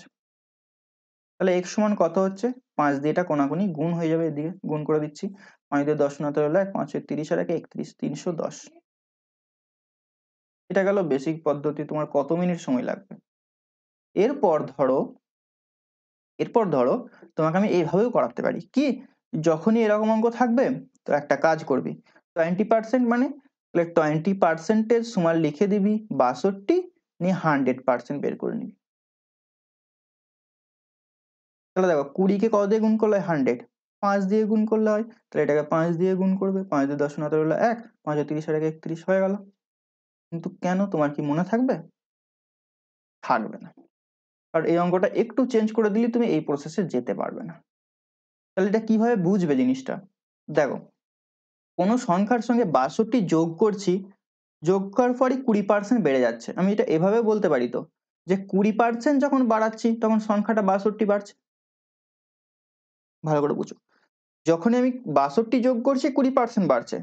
তাহলে এক্স সমান কত হচ্ছে, 5 দিয়ে এটা কোনাকুনি গুণ হয়ে যাবে, এদিকে গুণ করে দিচ্ছি, 5 দিয়ে 10 না হলে 5 30 আর 31, 310। এটা গেল বেসিক পদ্ধতি, তোমার কত মিনিট সময় লাগবে। এরপর ধরো, এরপর ধরো তোমাকে আমি এইভাবেও করাতে পারি কি, যখনই এরকম অঙ্ক থাকবে তো একটা কাজ করবি, 20% মানে, তাহলে 20% সমান লিখে দিবি 62, নিয়ে 100% বের করে নিবি। তাহলে দেখো 20 কে কত দিয়ে গুণ করলে 100, 5 দিয়ে গুণ করলে হয়, তাহলে এটাকে 5 দিয়ে গুণ করবে, 5 দিয়ে 10 না হলো 1, 5 30 আর 31 হয়ে গেল। কিন্তু কেন, তোমার কি মনে থাকবে? থাকবে না। আর এই অঙ্কটা একটু চেঞ্জ করে দিলে তুমি এই প্রসেসে যেতে পারবে না। তাহলে এটা কিভাবে বুঝবে জিনিসটা? দেখো, কোনো সংখ্যার সঙ্গে 62 যোগ করছি, যোগ করার পরই 20% বেড়ে যাচ্ছে। আমি এটা এভাবে বলতে পারি তো, যে 20% যখন বাড়াচ্ছি তখন সংখ্যাটা 62 বাড়ছে। ভালো করে বুঝো, যখনই আমি 62 যোগ করছি 20% বাড়ছে।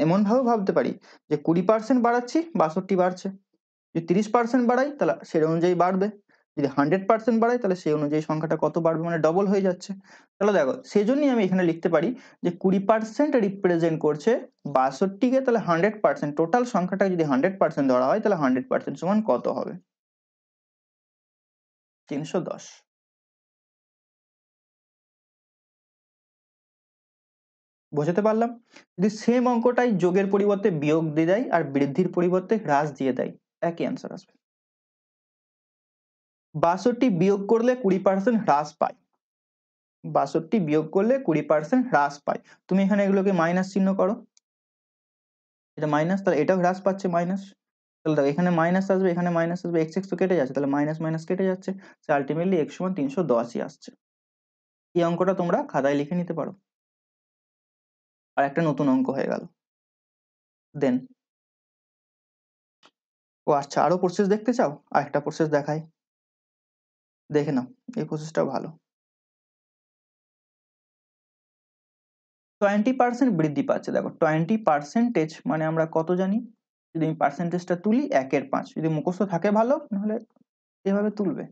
এমন ভাবে ভাবতে পারি যে 20% বাড়াচ্ছি 62 বাড়ছে। যদি 30% বাড়াই তাহলে সেই অনুযায়ী বাড়বে, যদি 100% বাড়াই তাহলে সেই অনুযায়ী সংখ্যাটা কত বাড়বে, মানে ডবল হয়ে যাচ্ছে। তাহলে দেখো, সেই জন্যই আমি এখানে লিখতে পারি যে 20% রিপ্রেজেন্ট করছে 62 কে, তাহলে 100%, টোটাল সংখ্যাটা যদি 100% ধরা হয় তাহলে 100% সমান কত হবে? 310। বোঝাতে পারলাম? যদি সেম অঙ্কটাই যোগের পরিবর্তে বিয়োগ দিয়ে দেয় আর বৃদ্ধির পরিবর্তে হ্রাস দিয়ে দেয়, একই অ্যান্সার আসবে। 62 বিয়োগ করলে 20% হ্রাস পায়, 62 বিয়োগ করলে 20% হ্রাস পায়। তুমি এখানে এগুলোকে মাইনাস চিহ্ন করো, এটা মাইনাস, তাহলে এটাও হ্রাস পাচ্ছে মাইনাস। তাহলে দেখো, এখানে মাইনাস আসবে, এখানে মাইনাস আসবে, এক্স এক্স তো কেটে যাচ্ছে, তাহলে মাইনাস মাইনাস কেটে যাচ্ছে, আলটিমেটলি এক্স সমান 310ই আসছে। এই অঙ্কটা তোমরা খাতায় লিখে নিতে পারো, আর একটা নতুন অঙ্ক হয়ে গেল। দেন ও আচ্ছা, আরো প্রসেস দেখতে চাও? আর একটা প্রসেস দেখাই, দেখে নাও, এই প্রসেসটাও ভালো। 20% বৃদ্ধি পাচ্ছে। দেখো 20% মানে আমরা কত জানি? যদি আমি পার্সেন্টেজটা তুলি 1/5, যদি মুখস্থ থাকে ভালো, নাহলে এভাবে তুলবে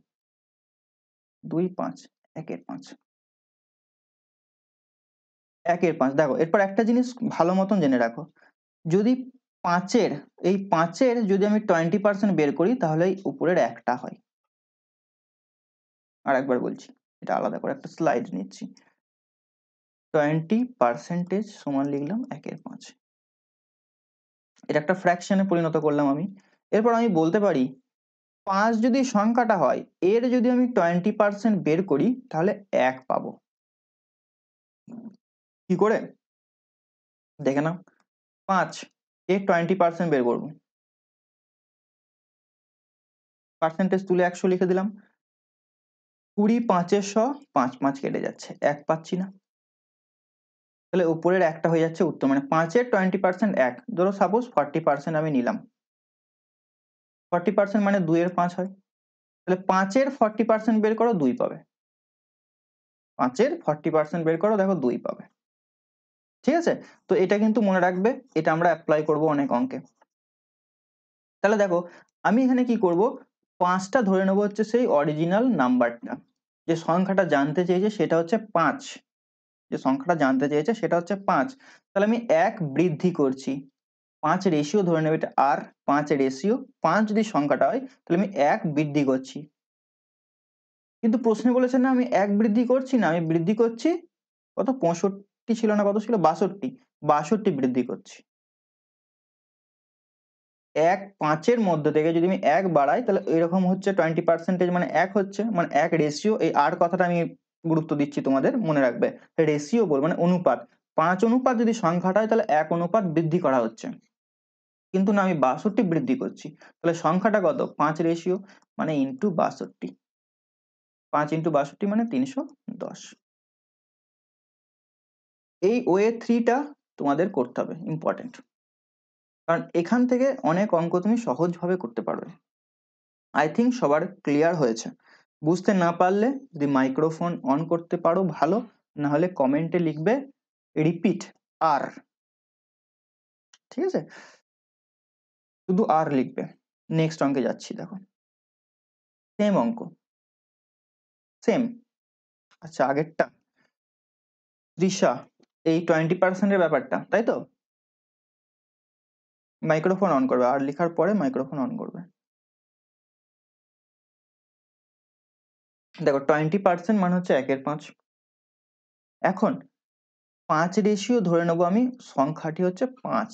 2 5 1/5, 1/5। দেখো এরপর একটা জিনিস ভালো মতন জেনে রাখো, যদি এই 5-এর যদি আমি 20% বের করি তাহলে এই উপরের একটা হয়। আর একবার বলছি, এটা আলাদা করে একটা স্লাইড নিচ্ছি। 20% সমান লিখলাম 1/5, এটা একটা ফ্র্যাকশনে পরিণত করলাম আমি। এরপর আমি বলতে পারি 5 যদি সংখ্যাটা হয়, এর যদি আমি 20% বের করি তাহলে 1 পাবো। কি করে দেখে নাও, 5 এর 20% বের করবো, পার্সেন্টেজ তুলে 100 লিখে দিলাম, 20 5-এর 100, 5 5 কেটে যাচ্ছে, 1 পাচ্ছি না, তাহলে উপরের একটা হয়ে যাচ্ছে উত্তর। মানে 5-এর 20% 1, ধরো সাপোজ 40% আমি নিলাম, 40% মানে 2-এর 5 হয়, তাহলে 5-এর 40% বের করো 2 পাবে, 5-এর 40% বের করো, দেখো 2 পাবে। ঠিক আছে, তো এটা কিন্তু মনে রাখবে, এটা আমরা অ্যাপ্লাই করব অনেক অঙ্কে। তাহলে দেখো, আমি এখানে কি করব, 5টা ধরে নেবো হচ্ছে সেই অরিজিনাল নাম্বারটা, যে সংখ্যাটা জানতে চেয়েছে সেটা হচ্ছে 5, যে সংখ্যাটা জানতে চেয়েছে সেটা হচ্ছে 5। তাহলে আমি 1 বৃদ্ধি করছি, 5 রেশিও ধরে নেবে, এটা আর 5 রেশিও 5 যদি সংখ্যাটা হয় তাহলে আমি 1 বৃদ্ধি করছি। কিন্তু প্রশ্নে বলেছে না আমি 1 বৃদ্ধি করছি না, আমি বৃদ্ধি করছি কত, 65 ছিল না, কত ছিল, 62, 62 বৃদ্ধি করছি। 1 5-এর মধ্যে থেকে যদি আমি 1 বাড়াই তাহলে এরকম হচ্ছে 20%, মানে 1 হচ্ছে, মানে 1 রেশিও, এই আর কথাটা আমি গুরুত্ব দিচ্ছি, তোমাদের মনে রাখবে, রেশিও বল মানে অনুপাত, 5 অনুপাত যদি সংখ্যাটা হয় তাহলে 1 অনুপাত বৃদ্ধি করা হচ্ছে, কিন্তু না আমি 62 বৃদ্ধি করছি। তাহলে সংখ্যাটা কত, 5 রেশিও, মানে ইন্টু 62, 5 ইন্টু 62 মানে 310। এই ওয়ে 3টা তোমাদের করতে হবে, ইম্পর্টেন্ট, কারণ এখান থেকে অনেক অঙ্ক তুমি সহজভাবে করতে পারবে। আই থিঙ্ক সবার ক্লিয়ার হয়েছে। বুঝতে না পারলে যদি মাইক্রোফোন অন করতে পারো ভালো, না হলে কমেন্টে লিখবে রিপিট আর, ঠিক আছে, শুধু আর লিখবে। নেক্সট অঙ্কে যাচ্ছি, দেখো সেম অঙ্ক, সেম। আচ্ছা, আগেরটা তৃষা, এই 20% এর ব্যাপারটা, তাই তো? মাইক্রোফোন অন করবে, আর লেখার পরে মাইক্রোফোন অন করবে। দেখো 20% মানে হচ্ছে 1/5। এখন 5 রেশিও ধরে নেবো আমি, সংখ্যাটি হচ্ছে 5,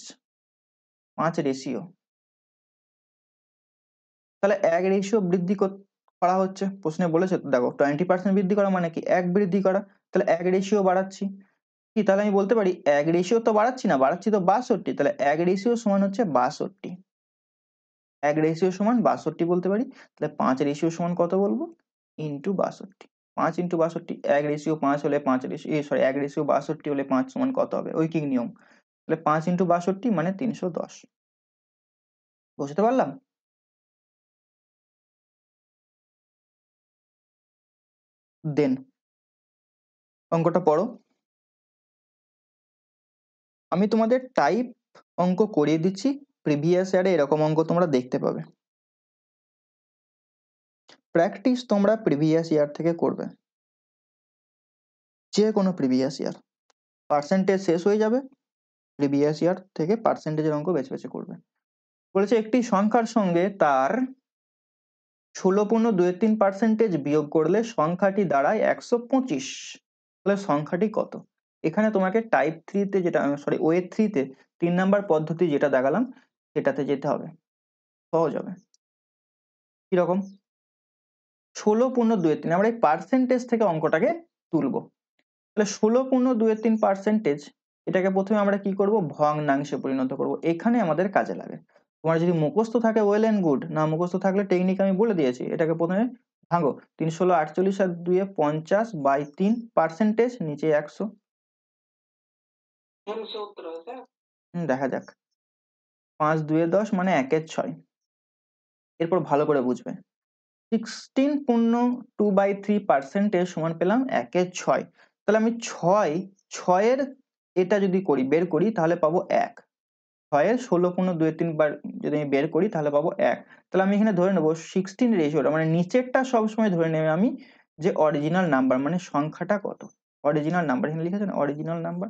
5 রেশিও, তাহলে 1 রেশিও বৃদ্ধি করা হচ্ছে, প্রশ্নে বলেছে তো, দেখো 20% বৃদ্ধি করা মানে কি 1 বৃদ্ধি করা, তাহলে 1 রেশিও বাড়াচ্ছি। কি তাহলে আমি বলতে পারি 1 রেশিও তো বাড়াচ্ছি না, বাড়াচ্ছি তো 62, তাহলে 1 রেশিও সমান হচ্ছে 62, 1 রেশিও সমান 62 বলতে পারি। তাহলে 5 রেশিও সমান কত বলবো, ইন্টু 62, 5 ইন্টু 62, 1 রেশিও 5 হলে 5 রেশিও সরি 1 রেশিও 62 হলে 5 সমান কত হবে, ঐকিক নিয়ম। তাহলে 5 ইন্টু 62 মানে 310। বুঝতে পারলাম? দেন অঙ্কটা পড়ো। আমি তোমাদের টাইপ অঙ্ক করিয়ে দিচ্ছি, প্রিভিয়াস ইয়ারে এরকম অঙ্ক তোমরা দেখতে পাবে। প্র্যাকটিস তোমরা প্রিভিয়াস ইয়ার থেকে করবে, যে কোনো প্রিভিয়াস ইয়ার। পার্সেন্টেজ শেষ হয়ে যাবে, প্রিভিয়াস ইয়ার থেকে পার্সেন্টেজের অঙ্ক বেছে বেছে করবে। বলেছে একটি সংখ্যার সঙ্গে তার 16.23% বিয়োগ করলে সংখ্যাটি দাঁড়ায় 125। তাহলে সংখ্যাটি কত? এখানে তোমাকে টাইপ 3 তে যেটা সরি ওয়ে 3 তে 3 নাম্বার পদ্ধতি যেটা দেখালাম সেটাতে যেতে হবে, সহজ হবে। কিরকম? 16.23, আমরা এই পার্সেন্টেজ থেকে অঙ্কটাকে তুলবো। তাহলে 16.23%, এটাকে প্রথমে আমরা কি করব, ভগ্নাংশে পরিণত করব। এখানে আমাদের কাজে লাগে। তোমার যদি মুখস্থ থাকে ওয়েল এন্ড গুড, না মুখস্থ থাকলে টেকনিক আমি বলে দিয়েছি। এটাকে প্রথমে ভাঙো, 3 16 48 আর 2 50 বাই 3 পার্সেন্টেজ, নিচে 100। দেখা যাক, 5 2 10 মানে 1 এর 6। এরপর ভালো করে বুঝবে, 16.2/3% সমান পেলাম 1 এর 6। তাহলে আমি 6 এর এটা যদি করি বের করি তাহলে পাবো 1। 6 এর 16.23 বার যদি আমি বের করি তাহলে পাবো 1। তাহলে আমি এখানে ধরে নেবো 16 রেশিওটা, মানে নিচেরটা সবসময় ধরে নেবে আমি যে অরিজিনাল নাম্বার, মানে সংখ্যাটা কত। অরিজিনাল নাম্বার এখানে লিখেছে না, অরিজিনাল নাম্বার,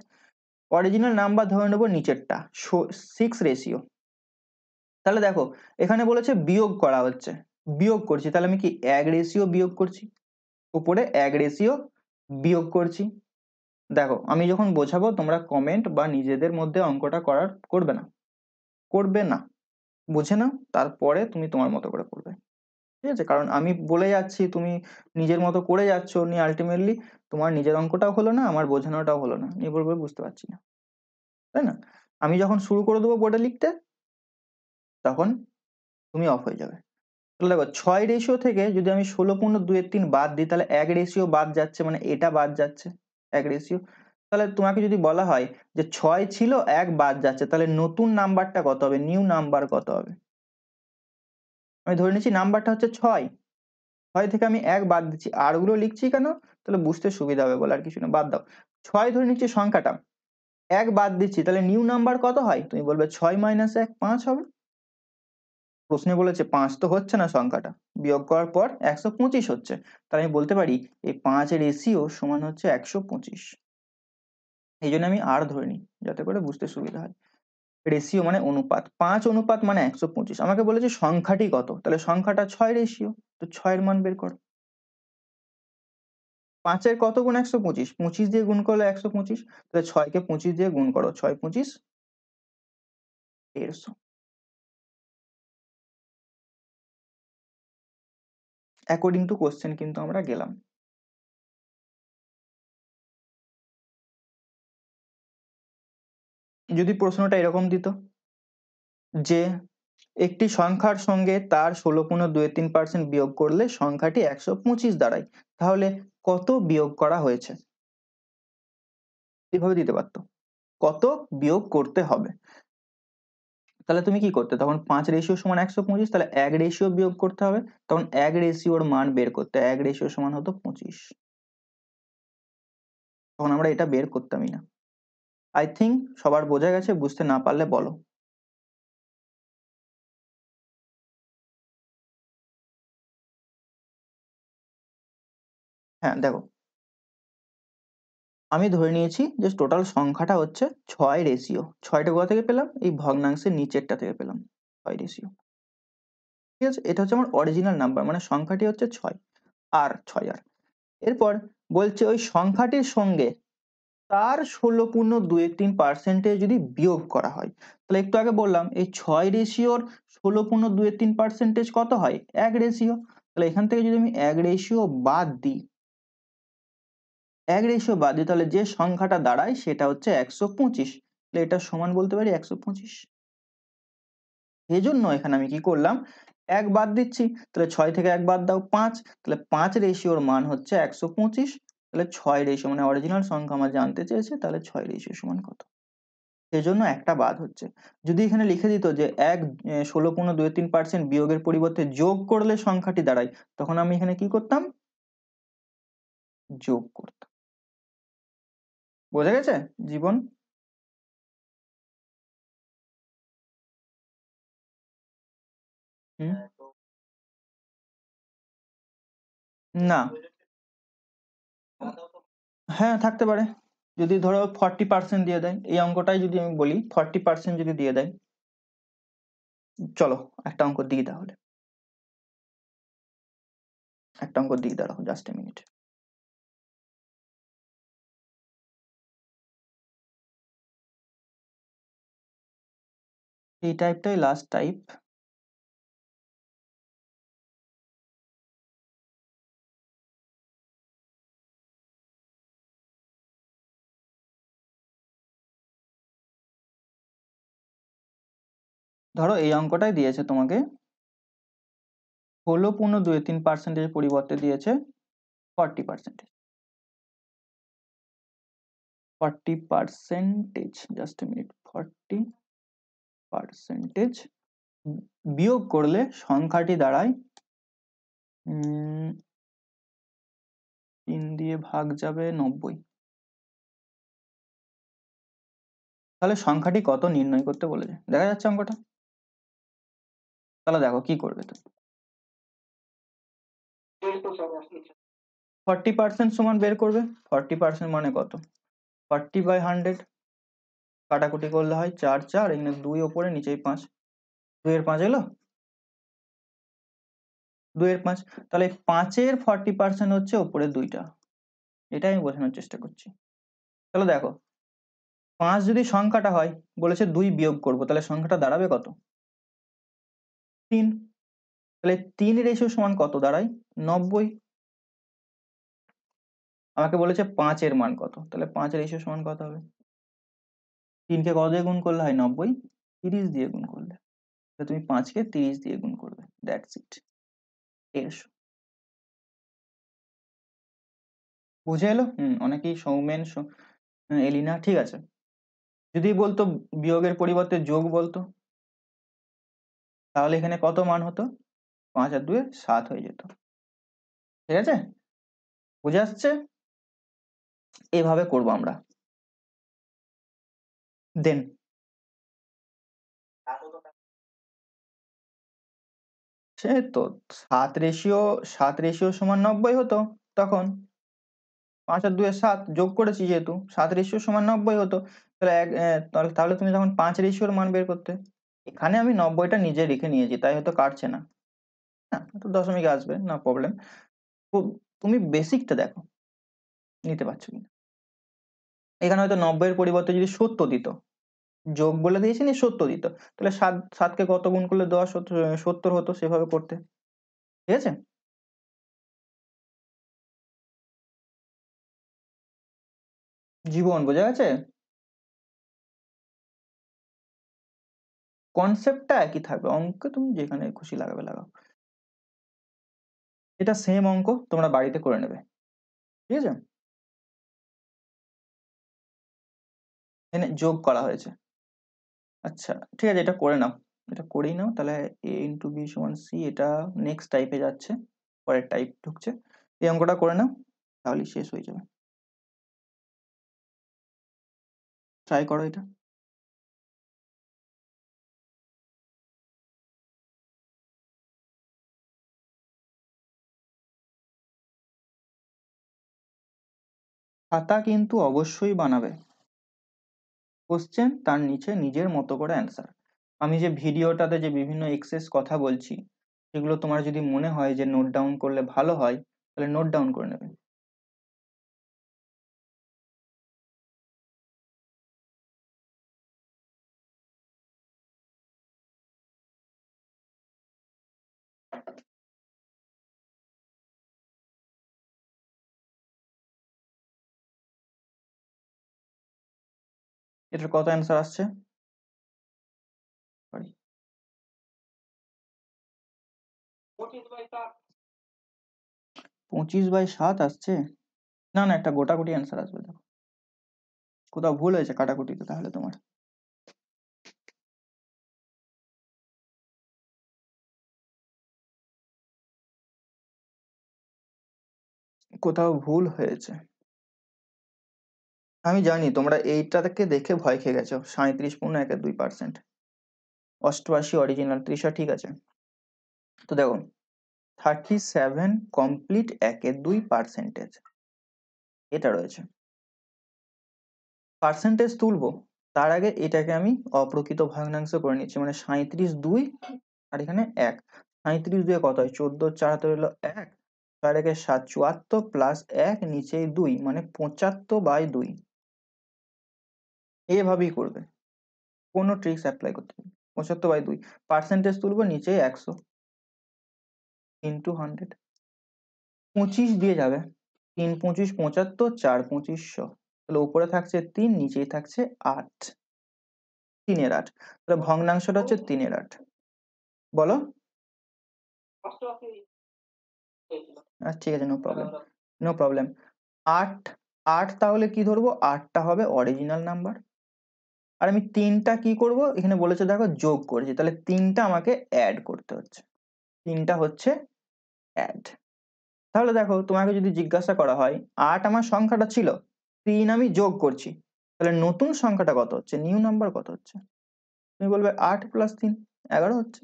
অরিজিনাল নাম্বার ধরে নেবো নিচেরটা 6 রেশিও। তাহলে দেখো এখানে বলেছে বিয়োগ করা হচ্ছে, বিয়োগ করছি, তাহলে আমি কি 1 রেশিও বিয়োগ করছি, উপরে 1 রেশিও বিয়োগ করছি। দেখো আমি যখন বোঝাবো তোমরা কমেন্ট বা নিজেদের মধ্যে অঙ্কটা করবে না, করবে না, বুঝে নাও, তারপরে তুমি তোমার মতো করে করবে। ঠিক আছে? কারণ আমি বলে যাচ্ছি, তুমি নিজের মতো করে যাচ্ছ, নিয়ে আলটিমেটলি তোমার নিজের অঙ্কটাও হলো না, আমার বোঝানোটাও হলো না, নিয়ে বলবে বুঝতে পারছি না, তাই না? আমি যখন শুরু করে দেবো বোর্ডে লিখতে, তখন তুমি অফ হয়ে যাবে। তাহলে দেখো 6 রেশিও থেকে যদি আমি 16.23 বাদ দিই তাহলে 1 রেশিও বাদ যাচ্ছে, মানে এটা বাদ যাচ্ছে 1 রেশিও। তাহলে তোমাকে যদি বলা হয় যে 6 ছিল 1 বাদ যাচ্ছে, তাহলে নতুন নাম্বারটা কত হবে, নিউ নাম্বার কত হবে? আমি ধরে নিচ্ছি নাম্বারটা হচ্ছে 6, 6 থেকে আমি 1 বাদ দিচ্ছি, আর গুলো লিখছি কেন, তাহলে বুঝতে সুবিধা হবে বলে, আর কিছু না, বাদ দাও। 6 ধরে নিচ্ছি সংখ্যাটা, 1 বাদ দিচ্ছি, তাহলে নিউ নাম্বার কত হয়? তুমি বলবে 6 - 1 5 হবে। প্রশ্নে বলেছে 5 তো হচ্ছে না সংখ্যাটা, বিয়োগ করার পর 125 হচ্ছে, তাহলে আমি বলতে পারি এই 5 এর রেশিও সমান হচ্ছে 125। এই জন্য আমি আর ধরে নিই যাতে করে বুঝতে সুবিধা হয়। রেশিও মানে অনুপাত, 5 অনুপাত মানে 125। আমাকে বলেছে সংখ্যাটি কত, তাহলে সংখ্যাটা 6 রেশিও, তো 6 এর মান বের কর। 5 এর কত গুণ 125, 25 দিয়ে গুণ করলে 125, তাহলে 6 কে 25 দিয়ে গুণ করো, 6 25 150। অ্যাকর্ডিং টু কোশ্চেন কিন্তু আমরা গেলাম। যদি প্রশ্নটা এরকম দিত যে একটি সংখ্যার সঙ্গে তার 16.23% বিয়োগ করলে সংখ্যাটি 125 দাঁড়ায়, তাহলে কত বিয়োগ করা হয়েছে, এভাবে দিতে পারতো, কত বিয়োগ করতে হবে। তাহলে তুমি কি করতে, তখন 5 রেশিও সমান 125, তাহলে 1 রেশিও বিয়োগ করতে হবে, তখন 1 রেশিওর মান বের করতে, 1 রেশিও সমান হতো 25, তখন আমরা এটা বের করতামই না। আই থিঙ্ক সবার বোঝা গেছে, বুঝতে না পারলে বলো। হ্যাঁ দেখো, আমি ধরে নিয়েছি যে টোটাল সংখ্যাটা হচ্ছে 6 রেশিও, 6টা কোথা থেকে পেলাম, এই ভগ্নাংশের নিচেরটা থেকে পেলাম 6 রেশিও। ঠিক আছে, এটা হচ্ছে আমার অরিজিনাল নাম্বার, মানে সংখ্যাটি হচ্ছে 6 আর 6 আর। এরপর বলছে ওই সংখ্যাটির সঙ্গে তার 16.23% যদি বিয়োগ করা হয়, তাহলে একটু আগে বললাম এই 6 রেশিওর 16.23% কত হয়, 1 রেশিও। তাহলে এখান থেকে যদি আমি 1 রেশিও বাদ দিই, 1 রেশিও বাদ দিই, তাহলে যে সংখ্যাটা দাঁড়ায় সেটা হচ্ছে 125। তাহলে এটা সমান বলতে পারি 125। এজন্য এখানে আমি কি করলাম, 1 বাদ দিচ্ছি, তাহলে 6 থেকে 1 বাদ দাও 5, তাহলে 5 রেশিওর মান হচ্ছে 125। তাহলে 6 রেশিও মানে অরিজিনাল সংখ্যা আমার জানতে চেয়েছে, তাহলে 6 রেশিও সমান কত, সেজন্য একটা বাদ হচ্ছে। যদি এখানে লিখে দিত যে 1 16.23% বিয়োগের পরিবর্তে যোগ করলে সংখ্যাটি দাঁড়ায়, তখন আমি এখানে কি করতাম, যোগ করতাম। বোঝা গেছে জীবন? হুম। না, হ্যাঁ থাকতে পারে। যদি ধরো 40% দিয়ে দেয়, এই অঙ্কটাই যদি আমি বলি 40% যদি দিয়ে দেয়, চলো একটা অঙ্ক দিই তাহলে, একটা অঙ্ক দিই, দাঁড়াও জাস্ট এ মিনিট। এই টাইপটাই লাস্ট টাইপ। ধরো এই অঙ্কটাই দিয়েছে তোমাকে 16.23% পরিবর্তে দিয়েছে 40%। 40%, জাস্ট এ মিনিট, 40% বিয়োগ করলে সংখ্যাটি দাঁড়ায় 3 দিয়ে ভাগ যাবে 90। তাহলে সংখ্যাটি কত নির্ণয় করতে বলেছে, দেখা যাচ্ছে অঙ্কটা? তাহলে দেখো কি করবে তুমি। 40% সমান বের করবে। 40% মানে কত, 40/100, কাটাকুটি করলে হয় 4 4, এখানে 2 ওপরে নিচেই 5, 2 এর 5 এলো, 2 এর 5, তাহলে 5 এর 40% হচ্ছে ওপরে 2টা। এটা আমি বোঝানোর চেষ্টা করছি। তাহলে দেখো 5 যদি সংখ্যাটা হয়, বলেছে 2 বিয়োগ করব, তাহলে সংখ্যাটা দাঁড়াবে কত, 3। তাহলে 3 রেশিও সমান কত দাঁড়ায়, 90। আমাকে বলেছে 5 এর মান কত, তাহলে 5 রেশিও সমান কত হবে, 3 কে কত দিয়ে গুণ করলে হয় 90, 30 দিয়ে গুণ করলে। তাহলে তুমি 5 কে 30 দিয়ে গুণ করবে, দ্যাটস ইট। 150। বুঝে এলো? অনেকেই সৌমেন, এলিনা, ঠিক আছে। যদি বলতো বিয়োগের পরিবর্তে যোগ বলতো, তাহলে এখানে কত মান হতো, 5 আর 2 7 হয়ে যেত। ঠিক আছে, বুঝে আসছে? এভাবে করব আমরা। দেন সে তো 7 রেশিও সমান 90 হতো তখন। 5 আর 2 7 যোগ করেছি, যেহেতু 7 রেশিও সমান 90 হতো। তাহলে তাহলে তুমি তখন 5 রেশিওর মান বের করতে। এখানে আমি 90টা নিজে রেখে নিয়েছি, তাই হয়তো কাটছে না। হ্যাঁ, তো দশমিক আসবে না, প্রবলেম। তুমি বেসিকটা দেখো নিতে পারছো কিনা। এখানে হয়তো 90 এর পরিবর্তে যদি 70 দিত, যোগ বলে দিয়েছি না, 70 দিত, তাহলে 7 কে কত গুণ করলে 10 70 হতো, সেভাবে করতে। ঠিক আছে, জীবন বোঝা গেছে? কনসেপ্টটা একই থাকবে, অঙ্ক তুমি যেখানে খুশি লাগাবে লাগাও। এটা সেম অঙ্ক, তোমরা বাড়িতে করে নেবে। ঠিক আছে, এখানে যোগ করা হয়েছে। আচ্ছা ঠিক আছে, এটা করে নাও, এটা করেই নাও, তাহলে a ইন্টু বি সমান সি, এটা নেক্সট টাইপে যাচ্ছে, পরের টাইপ ঢুকছে। এই অঙ্কটা করে নাও, তাহলে শেষ হয়ে যাবে। ট্রাই করো এটা। খাতা কিন্তু অবশ্যই বানাবে, কোশ্চেন তার নিচে নিজের মতো করে অ্যান্সার। আমি যে ভিডিওটাতে যে বিভিন্ন এক্সেস কথা বলছি, সেগুলো তোমার যদি মনে হয় যে নোট ডাউন করলে ভালো হয়, তাহলে নোট ডাউন করে নেবে। এটার কত অ্যান্সার আসছে? সরি, 25/7 আসছে। না না, একটা গোটাকুটি অ্যান্সার আসবে, দেখো কোথাও ভুল হয়েছে কাটাকুটিতে তাহলে তোমার। কোথাও ভুল হয়েছে, আমি জানি তোমরা এইটাকে দেখে ভয় খেয়ে গেছো। 37.12%, 88 অরিজিনাল, 30 ঠিক আছে। তো দেখো 37 কমপ্লিট 1/2%, এটা রয়েছে। পার্সেন্টেজ তুলবো তার আগে এটাকে আমি অপ্রকৃত ভগ্নাংশ করে নিচ্ছি, মানে 37/2 আর এখানে 1। 37/2 কত হয়? 14, 4 হলো 1, 4 একে 7, 74 প্লাস 1 নিচে 2 মানে 75/2। এভাবেই করবে, কোনো ট্রিক্স অ্যাপ্লাই করতে হবে। 75/2 পার্সেন্টেজ তুলবো, নিচে 100 ইন্টু 100, 25 দিয়ে যাবে। 3 25 75, 4 2500, তাহলে উপরে থাকছে 3, নিচেই থাকছে 8, 3/8। তাহলে ভগ্নাংশটা হচ্ছে 3/8। বলো। ঠিক আছে, নো প্রবলেম, নো প্রবলেম। 8, 8 তাহলে কি ধরবো? 8টা হবে অরিজিনাল নাম্বার। আর আমি 3টা কি করব? এখানে বলেছে দেখো যোগ করেছি, তাহলে 3টা আমাকে অ্যাড করতে হচ্ছে। 3টা হচ্ছে অ্যাড। তাহলে দেখো তোমাকে যদি জিজ্ঞাসা করা হয় 8 আমার সংখ্যাটা ছিল, 3 আমি যোগ করছি, তাহলে নতুন সংখ্যাটা কত হচ্ছে, নিউ নাম্বার কত হচ্ছে? তুমি বলবে 8 + 3 11 হচ্ছে।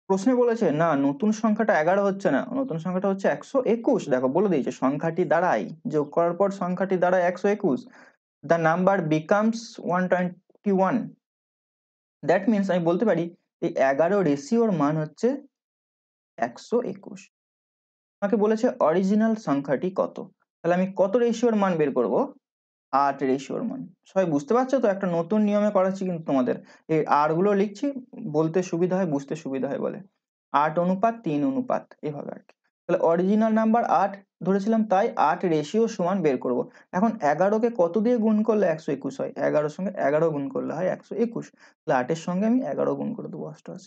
প্রশ্নে বলেছে না নতুন সংখ্যাটা 11 হচ্ছে না, নতুন সংখ্যাটা হচ্ছে 121। দেখো বলে দিয়েছে সংখ্যাটি দাঁড়ায়, যোগ করার পর সংখ্যাটি দাঁড়ায় 121। The number becomes 121। That means আমি বলতে পারি এই 11 রেশিওর মান হচ্ছে 121। আমাকে বলেছে অরিজিনাল সংখ্যাটি কত, তাহলে আমি কত রেশিওর মান বের করব? 8 রেশিওর মান। সবাই বুঝতে পারছো তো? একটা নতুন নিয়মে করাচ্ছি কিন্তু তোমাদের, এই আর গুলো লিখছি, বলতে সুবিধা হয়, বুঝতে সুবিধা হয় বলে। 8:3 এভাবে আর কি। তাহলে অরিজিনাল নাম্বার 8 ধরেছিলাম, তাই 8 রেশিও সমান বের করব। এখন 11কে কত দিয়ে গুণ করলে 121 হয়? 11-এর সঙ্গে 11 গুণ করলে হয় 121, তাহলে 8-এর সঙ্গে আমি 11 গুণ করে দেবো, 88।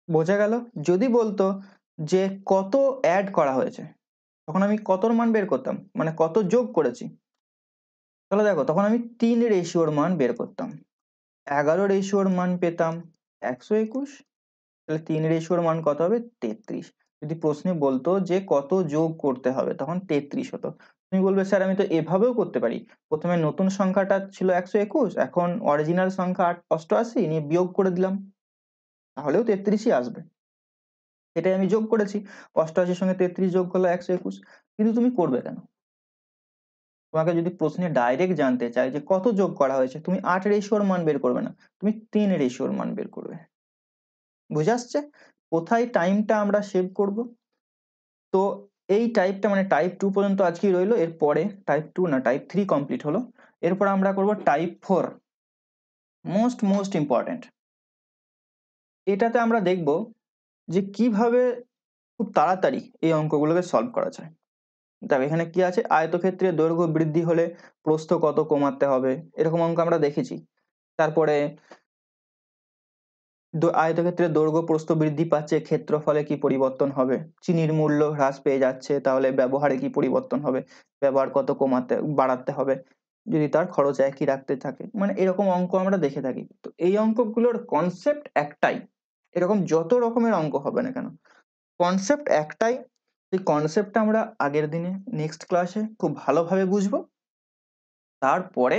বোঝা গেল? যদি বলতো যে কত অ্যাড করা হয়েছে, তখন আমি কতর মান বের করতাম, মানে কত যোগ করেছি, তাহলে দেখো তখন আমি 3 রেশিওর মান বের করতাম। 11 রেশিওর মান পেতাম 121, তাহলে 3 রেশিওর মান কত হবে? 33। যদি প্রশ্নে বলতো যে কত যোগ করতে হবে, তখন 33 হতো। তুমি বলবে স্যার আমি তো এভাবেও করতে পারি, প্রথমে নতুন সংখ্যাটা ছিল 121, এখন অরিজিনাল সংখ্যা 88 নিয়ে বিয়োগ করে দিলাম, তাহলেও 33ই আসবে। এটাই আমি যোগ করেছি, 88-র সঙ্গে 33 যোগ করলে 121। কিন্তু তুমি করবে কেন? তোমাকে যদি প্রশ্নে ডাইরেক্ট জানতে চাই যে কত যোগ করা হয়েছে, তুমি 8 রেশিওর মান বের করবে না, তুমি 3 রেশিওর মান বের করবে। বুঝে আসছে কোথায় টাইমটা আমরা সেভ করব? তো এই টাইপটা মানে টাইপ 2 পর্যন্ত আজকেই রইলো, এরপরে টাইপ 2 না টাইপ 3 কমপ্লিট হলো, এরপর আমরা করব টাইপ 4, মোস্ট ইম্পর্টেন্ট। এটাতে আমরা দেখব যে কিভাবে খুব তাড়াতাড়ি এই অঙ্কগুলোকে সলভ করা যায়। দেখো এখানে কি আছে, আয়তক্ষেত্রে দৈর্ঘ্য বৃদ্ধি হলে প্রস্থ কত কমাতে হবে, এরকম অঙ্ক আমরা দেখেছি। তারপরে আয়তক্ষেত্রে দৈর্ঘ্য প্রস্থ বৃদ্ধি পাচ্ছে, ক্ষেত্রফলে কি পরিবর্তন হবে? চিনির মূল্য হ্রাস পেয়ে যাচ্ছে, তাহলে ব্যবহারে কি পরিবর্তন হবে? ব্যবহার কত কমাতে বাড়াতে হবে যদি তার খরচ একই রাখতে থাকে? মানে এরকম অঙ্ক আমরা দেখে থাকি। তো এই অঙ্কগুলোর কনসেপ্ট একটাই, এরকম যত রকমের অঙ্ক হবে না কেন কনসেপ্ট একটাই। এই কনসেপ্টটা আমরা আগের দিনে নেক্সট ক্লাসে খুব ভালোভাবে বুঝবো, তারপরে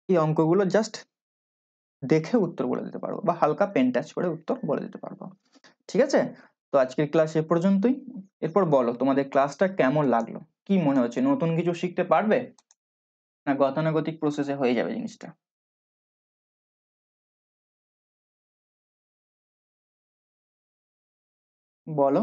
এই অঙ্কগুলো জাস্ট দেখে উত্তর বলে দিতে পারবো, বা হালকা পেন টাচ করে উত্তর বলে দিতে পারবো। ঠিক আছে? তো আজকের ক্লাস এ পর্যন্তই। এরপর বলো তোমাদের ক্লাসটা কেমন লাগলো, কি মনে হচ্ছে নতুন কিছু শিখতে পারবে, না গতানুগতিক প্রসেসে হয়ে যাবে জিনিসটা? বলো।